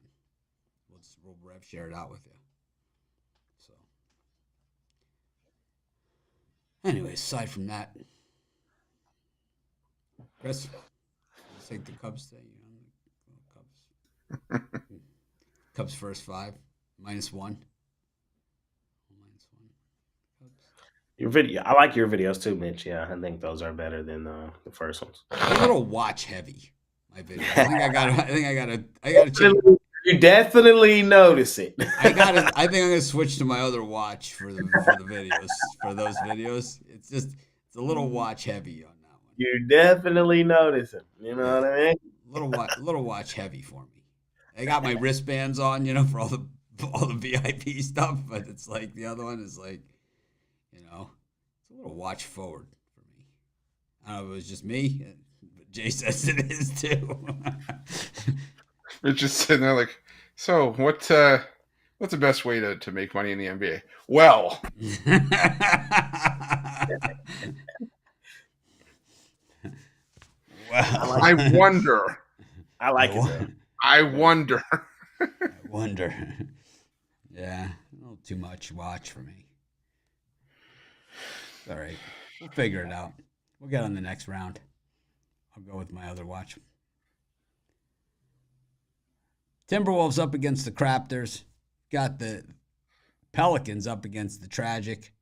A: We'll rev share it out with you. So, anyways, aside from that, Chris, let's take the Cubs today. Cubs. Cubs first 5, -1.
B: Your video, I like your videos too, Mitch. Yeah, I think those are better than the first ones.
A: A little watch heavy. My video. I think I gotta change.
B: You definitely notice it.
A: I think I'm gonna switch to my other watch for the videos. For those videos, it's a little watch heavy on that one.
B: You definitely notice it. You know what I mean?
A: Little watch heavy for me. I got my wristbands on, for all the VIP stuff, but it's like the other one is like, it's a little watch forward for me. I don't know if it was just me, but Jay says it is too.
C: We're just sitting there like, so what's the best way to make money in the NBA? Well, I wonder.
B: I like it.
C: I wonder.
A: Yeah, a little too much watch for me. All right, we'll figure it out. We'll get on the next round. I'll go with my other watch. Timberwolves up against the Raptors. Got the Pelicans up against the tragic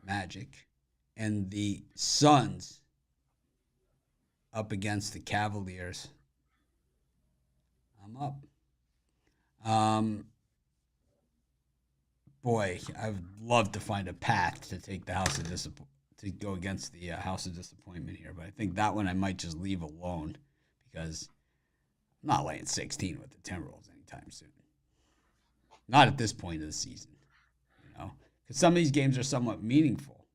A: Magic. And the Suns up against the Cavaliers. I'm up. Boy, I would love to find a path to take the House of to go against the House of Disappointment here, but I think that one I might just leave alone because I'm not laying 16 with the Timberwolves anytime soon. Not at this point of the season, because some of these games are somewhat meaningful,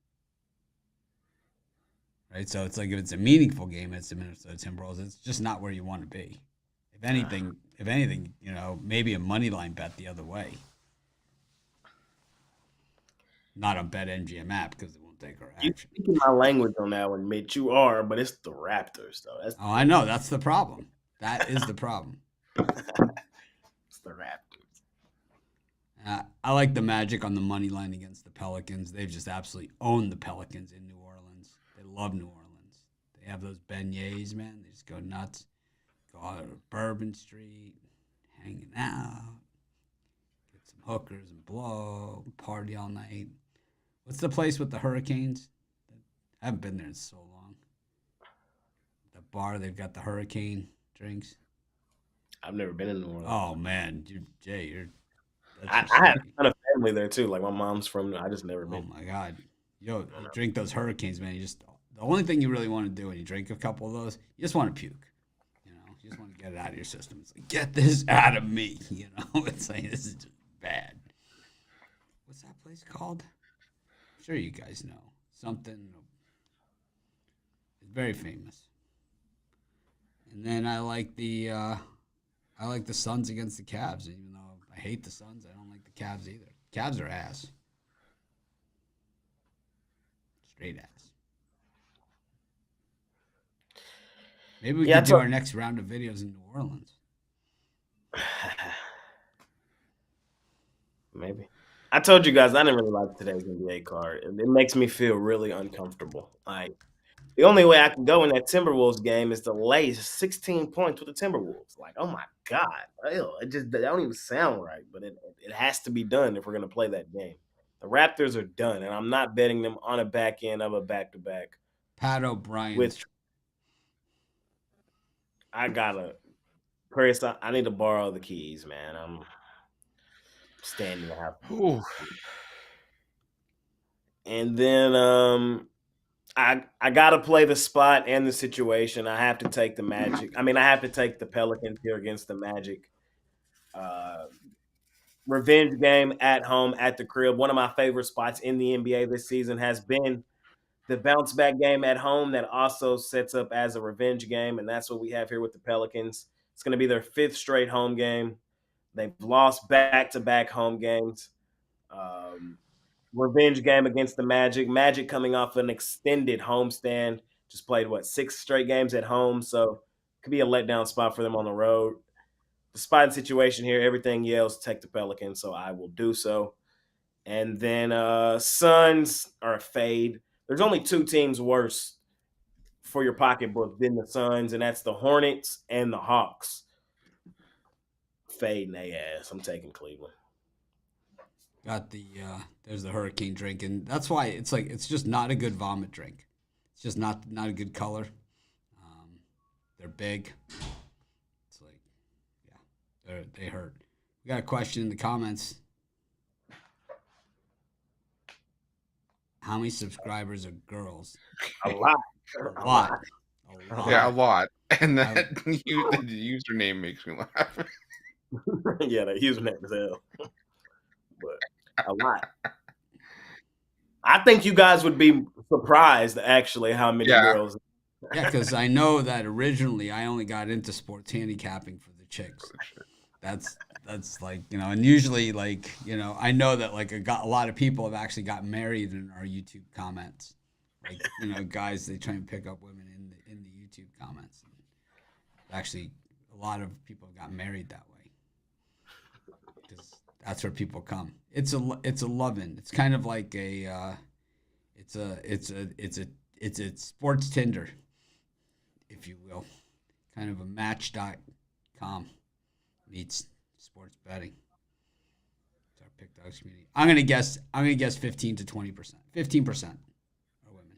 A: right? So it's like if it's a meaningful game, it's the Minnesota Timberwolves. It's just not where you want to be. If anything, maybe a money line bet the other way. Not on BetMGM app because it won't take our action.
B: You're speaking my language on that one, Mitch. You are, but it's the Raptors, though.
A: I know. That's the problem. That is the problem.
B: It's the Raptors.
A: I like the Magic on the money line against the Pelicans. They've just absolutely owned the Pelicans in New Orleans. They love New Orleans. They have those beignets, man. They just go nuts. Go out to Bourbon Street, hanging out, get some hookers and blow, party all night. What's the place with the Hurricanes? I haven't been there in so long. The bar, they've got the Hurricane drinks.
B: I've never been in New Orleans.
A: Oh, man.
B: I had a ton of family there, too. Like, my mom's from I just never been.
A: Oh, my God. You drink those Hurricanes, man. The only thing you really want to do when you drink a couple of those, you just want to puke. You just want to get it out of your system. It's like, get this out of me. It's like, this is just bad. What's that place called? I'm sure you guys know. Something. It's very famous. And then I like the Suns against the Cavs. Even though I hate the Suns, I don't like the Cavs either. Cavs are ass. Straight ass. Maybe we
B: Yeah,
A: could do our next round of videos in New Orleans.
B: Maybe. I told you guys I didn't really like today's NBA card. It makes me feel really uncomfortable. Like, the only way I can go in that Timberwolves game is to lay 16 points with the Timberwolves. Like, oh my God. Ew, that don't even sound right, but it has to be done if we're going to play that game. The Raptors are done, and I'm not betting them on a back end of a back-to-back.
A: Pat O'Brien.
B: With Chris, I need to borrow the keys, man. I'm standing out. And then I gotta play the spot and the situation. I have to take the Magic. I have to take the Pelicans here against the Magic. Revenge game at home at the crib. One of my favorite spots in the NBA this season has been the bounce back game at home that also sets up as a revenge game, and that's what we have here with the Pelicans. It's going to be their 5th straight home game. They've lost back-to-back home games. Revenge game against the Magic. Magic coming off an extended homestand. Just played, 6 straight games at home, so it could be a letdown spot for them on the road. The spot and situation here, everything yells take the Pelicans, so I will do so. And then Suns are a fade. There's only 2 teams worse for your pocketbook than the Suns, and that's the Hornets and the Hawks. Fading their ass. I'm taking Cleveland.
A: Got the there's the hurricane drink, and that's why it's just not a good vomit drink. It's just not a good color. They're big. It's like, yeah, they hurt. We got a question in the comments. How many subscribers are girls?
B: A lot.
A: A lot.
C: Yeah, a lot. And that the username makes me laugh.
B: Yeah, the username is hell. But a lot. I think you guys would be surprised, actually, how many girls.
A: Yeah, because I know that originally I only got into sports handicapping for the chicks. That's like, and usually, like, I know that, like, a lot of people have actually got married in our YouTube comments. Like, guys, they try and pick up women in the YouTube comments. Actually, a lot of people have got married that way. Because that's where people come. It's a love-in. It's kind of like it's a sports Tinder, if you will. Kind of a Match.com meets sports betting. It's our pick dogs community. I'm gonna guess 15 to 20%. 15% are women,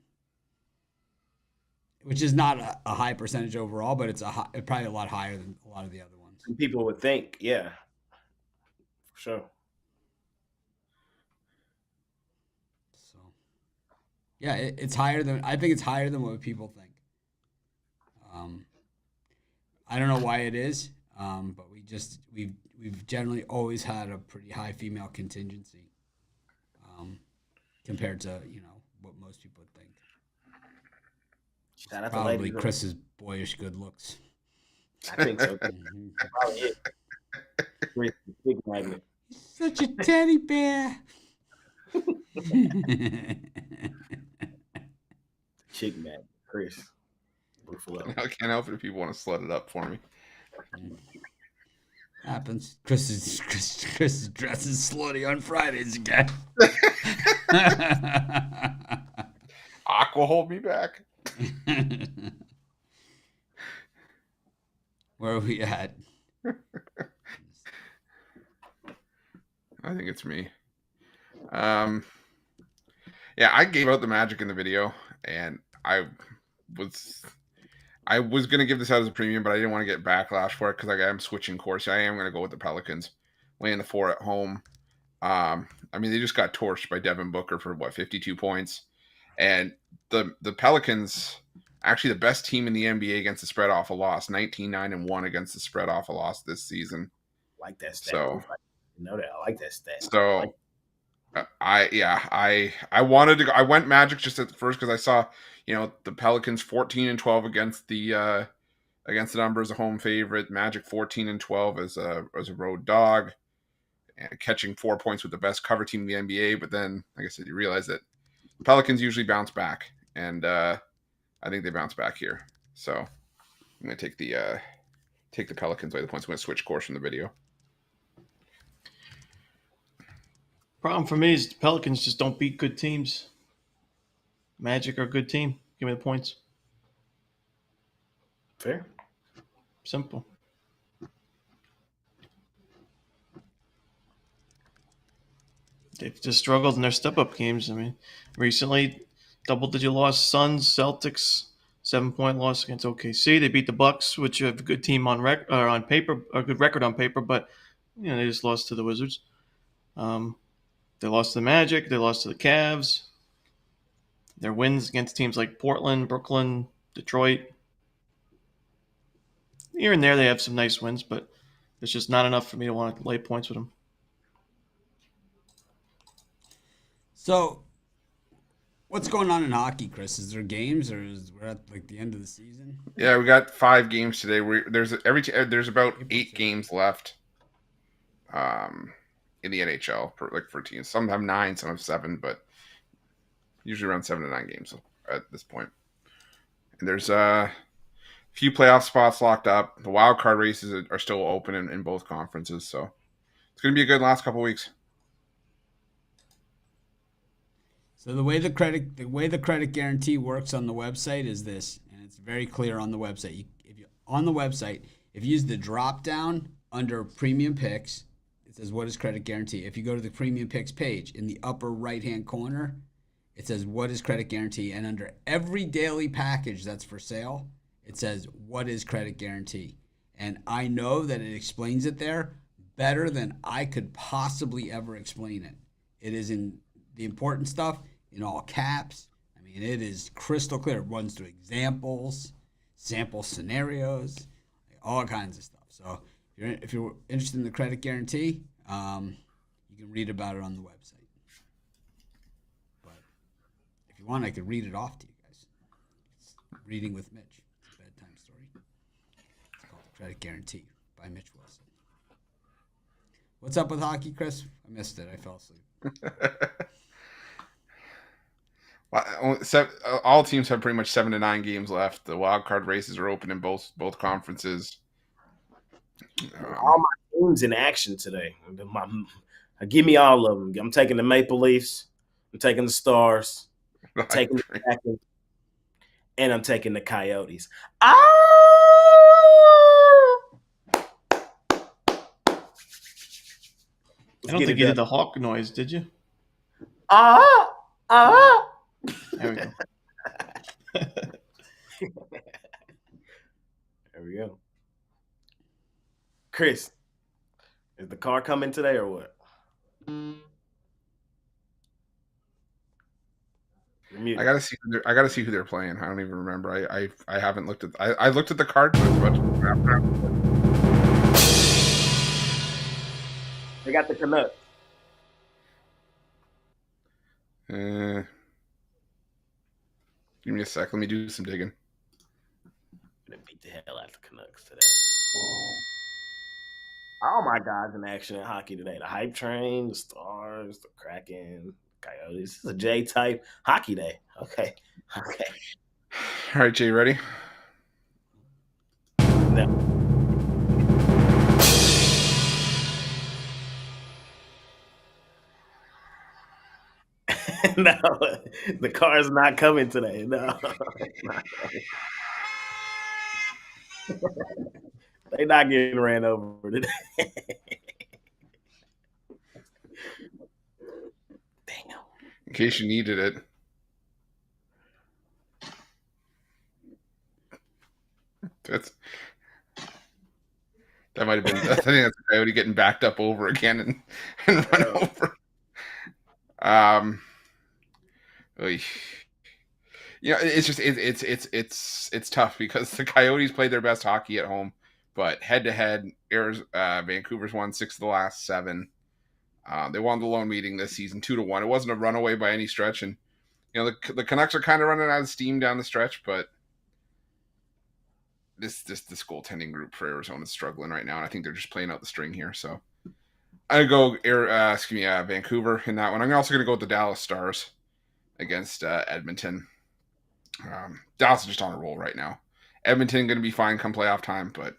A: which is not a high percentage overall, but it's probably a lot higher than a lot of the other ones.
B: People would think, yeah, for sure.
A: So, yeah, I think it's higher than what people think. I don't know why it is, but we've generally always had a pretty high female contingency, compared to what most people would think.
B: Shout out
A: Probably
B: to ladies.
A: Chris's boyish good looks.
B: I think so. Probably it. Big magnet.
A: Such a teddy bear.
B: Chick magnet, Chris. Ruffolo.
C: I can't help it if people want to slut it up for me.
A: Happens. Chris dresses slutty on Fridays again.
C: Aqua, hold me back.
A: Where are we at?
C: I think it's me. Yeah, I gave out the Magic in the video, and I was going to give this out as a premium, but I didn't want to get backlash for it because I'm switching course. I am going to go with the Pelicans, laying the 4 at home. They just got torched by Devin Booker for 52 points, and the Pelicans actually the best team in the NBA against the spread off a loss, 19-9-1 against the spread off a loss this season.
B: Like that stat.
C: So,
B: I know that. I like that stat.
C: So, I wanted to go. I went Magic just at first because I saw, the Pelicans 14-12 against the number as a home favorite. Magic 14-12 as a road dog, and catching 4 points with the best cover team in the NBA. But then, like I said, you realize that Pelicans usually bounce back, and I think they bounce back here. So I'm gonna take the Pelicans by the points. I'm gonna switch course from the video.
D: Problem for me is the Pelicans just don't beat good teams. Magic are a good team. Give me the points.
B: Fair.
D: Simple. They've just struggled in their step-up games. I mean, recently, double-digit loss, Suns, Celtics, 7-point loss against OKC. They beat the Bucks, which have a good team on paper, a good record on paper, but they just lost to the Wizards. They lost to the Magic. They lost to the Cavs. Their wins against teams like Portland, Brooklyn, Detroit. Here and there, they have some nice wins, but it's just not enough for me to want to lay points with them.
A: So, what's going on in hockey, Chris? Is there games, or we're at like the end of the season?
C: Yeah, we got 5 games today. There's about 8 games left. In the NHL for teams. Some have 9, some have 7, but usually around 7 to 9 games at this point. And there's a few playoff spots locked up. The wild card races are still open in both conferences, so it's going to be a good last couple weeks.
A: So the way the credit guarantee works on the website is this, and it's very clear on the website. If you use the drop down under premium picks, it says what is credit guarantee. If you go to the premium picks page in the upper right hand corner, it says what is credit guarantee, and under every daily package that's for sale, it says what is credit guarantee. And I know that it explains it there better than I could possibly ever explain it. It is in the important stuff in all caps. I mean, it is crystal clear. It runs through examples, sample scenarios, all kinds of stuff. So if you're interested in the credit guarantee, you can read about it on the website. But if you want, I could read it off to you guys. It's Reading with Mitch. It's a bedtime story. It's called The Credit Guarantee by Mitch Wilson. What's up with hockey, Chris? I missed it. I fell asleep.
C: All teams have pretty much 7 to 9 games left. The wild card races are open in both conferences.
B: All my teams in action today. Give me all of them. I'm taking the Maple Leafs. I'm taking the Stars. I'm taking the Kraken. And I'm taking the Coyotes. Ah!
D: I don't think you did the hawk noise, did you?
B: Ah! Ah!
D: There we go.
B: There we go. Chris, is the car coming today or what?
C: I gotta see who they're playing. I don't even remember. I haven't looked at. I looked at the card, but
B: they got the Canucks.
C: Give me a sec. Let me do some digging.
B: I'm gonna beat the hell out of the Canucks today. All my guys in action in hockey today. The Hype Train, the Stars, the Kraken, Coyotes. This is a J-type hockey day. Okay.
C: All right, Jay, ready?
B: No. No, the car's not coming today. No. They're not getting ran over today. Damn.
C: In case you needed it. That might have been. I think that's a Coyote getting backed up over again and run over. It's just it's tough because the Coyotes played their best hockey at home, but head to head, Vancouver's won 6 of the last 7. They won the lone meeting this season 2-1. It wasn't a runaway by any stretch, and the Canucks are kind of running out of steam down the stretch, but this goaltending group for Arizona is struggling right now, and I think they're just playing out the string here. So I go Vancouver in that one. I'm also going to go with the Dallas Stars against Edmonton. Dallas is just on a roll right now. Edmonton going to be fine come playoff time, but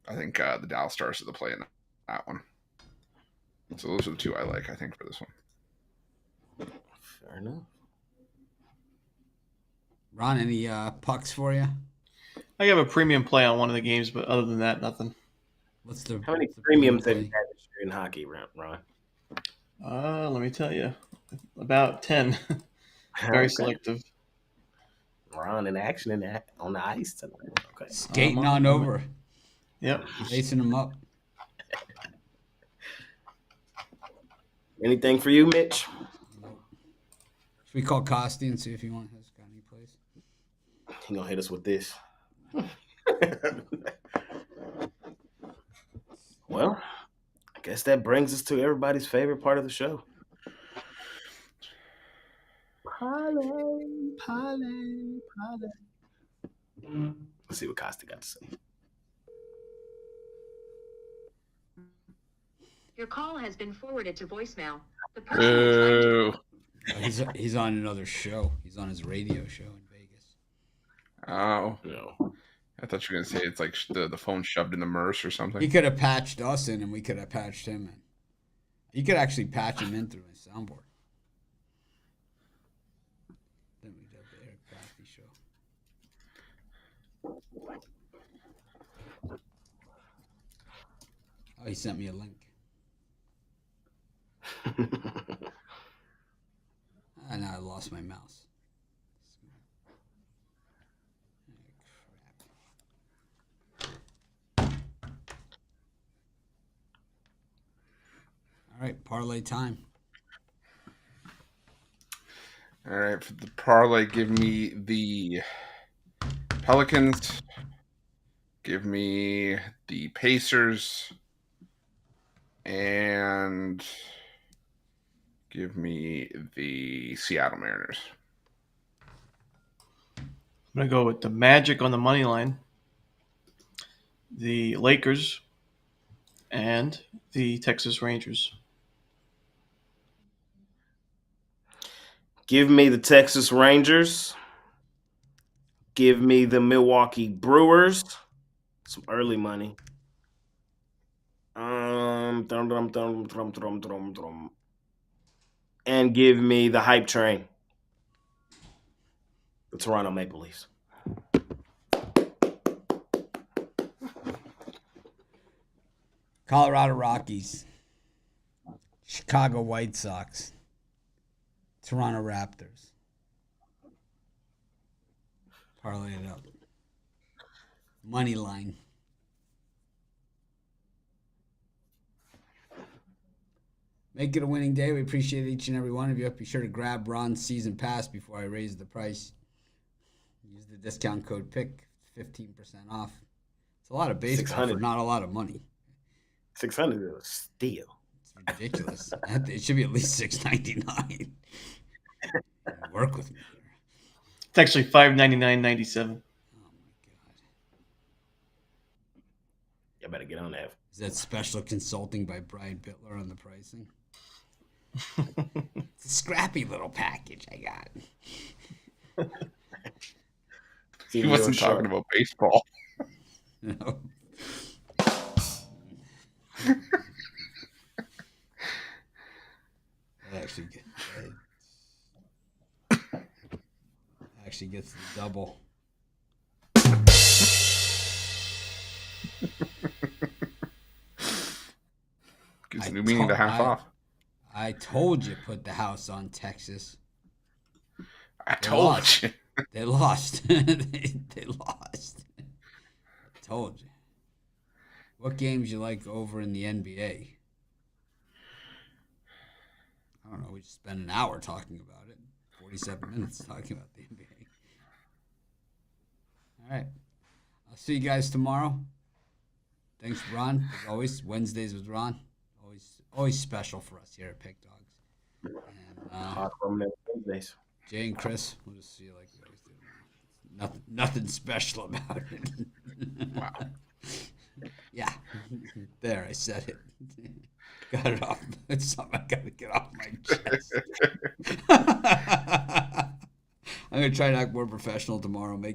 C: I think the Dallas Stars are the play in that one. So those are the two I like, I think, for this one.
B: Fair enough.
A: Ron, any pucks for you?
D: I have a premium play on one of the games, but other than that, nothing.
B: How many premiums have you had this year in hockey, Ron?
D: Let me tell you, about 10. Very selective.
B: Ron in action on the ice tonight. Okay.
A: Skating on over.
D: Yep.
A: Chasing them up.
B: Anything for you, Mitch?
A: Should we call Costi and see if he has got any plays?
B: He gonna hit us with this. Well, I guess that brings us to everybody's favorite part of the show. Parlay. Let's see what Costa got to say.
E: Your call has been forwarded to voicemail. The person
A: He's on another show. He's on his radio show in Vegas.
C: Oh.
B: No.
C: I thought you were going to say it's like the phone shoved in the MERS or something.
A: He could have patched us in, and we could have patched him in. You could actually patch him in through his soundboard. Then we'd have the Eric Crafty show. Oh, he sent me a link. And now I lost my mouse. All right, parlay time.
C: All right, for the parlay, give me the Pelicans. Give me the Pacers. And give me the Seattle Mariners.
D: I'm going to go with the Magic on the money line, the Lakers, and the Texas Rangers.
B: Give me the Texas Rangers. Give me the Milwaukee Brewers. Some early money. And give me the hype train. The Toronto Maple Leafs.
A: Colorado Rockies. Chicago White Sox. Toronto Raptors. Parlay it up. Money line. Make it a winning day. We appreciate each and every one of you. Be sure to grab Ron's season pass before I raise the price. Use the discount code PICK, 15% off. It's a lot of baseball for not a lot of money.
B: 600 is a steal.
A: It's ridiculous. It should be at least $6.99. Work with me here.
D: It's actually $5.99.97.
A: Oh my god!
B: You better get on that.
A: Is that special consulting by Brian Bittler on the pricing? It's a scrappy little package I got.
C: He wasn't talking about baseball.
A: No. Actually gets the double.
C: Gives a new meaning to half off.
A: I told you put the house on Texas.
C: I told you.
A: They lost. They lost. I told you. What games you like over in the NBA? I don't know. We just spent an hour talking about it. 47 minutes talking about the NBA. All right. I'll see you guys tomorrow. Thanks, Ron. As always, Wednesdays with Ron. Always special for us here at Pick Dogs. And
B: Wednesdays.
A: Jay and Chris, we'll just see you like we always do. Nothing special about it.
C: Wow.
A: Yeah. There, I said it. Got it off. It's something I got to get off my chest. I'm going to try to act more professional tomorrow. Make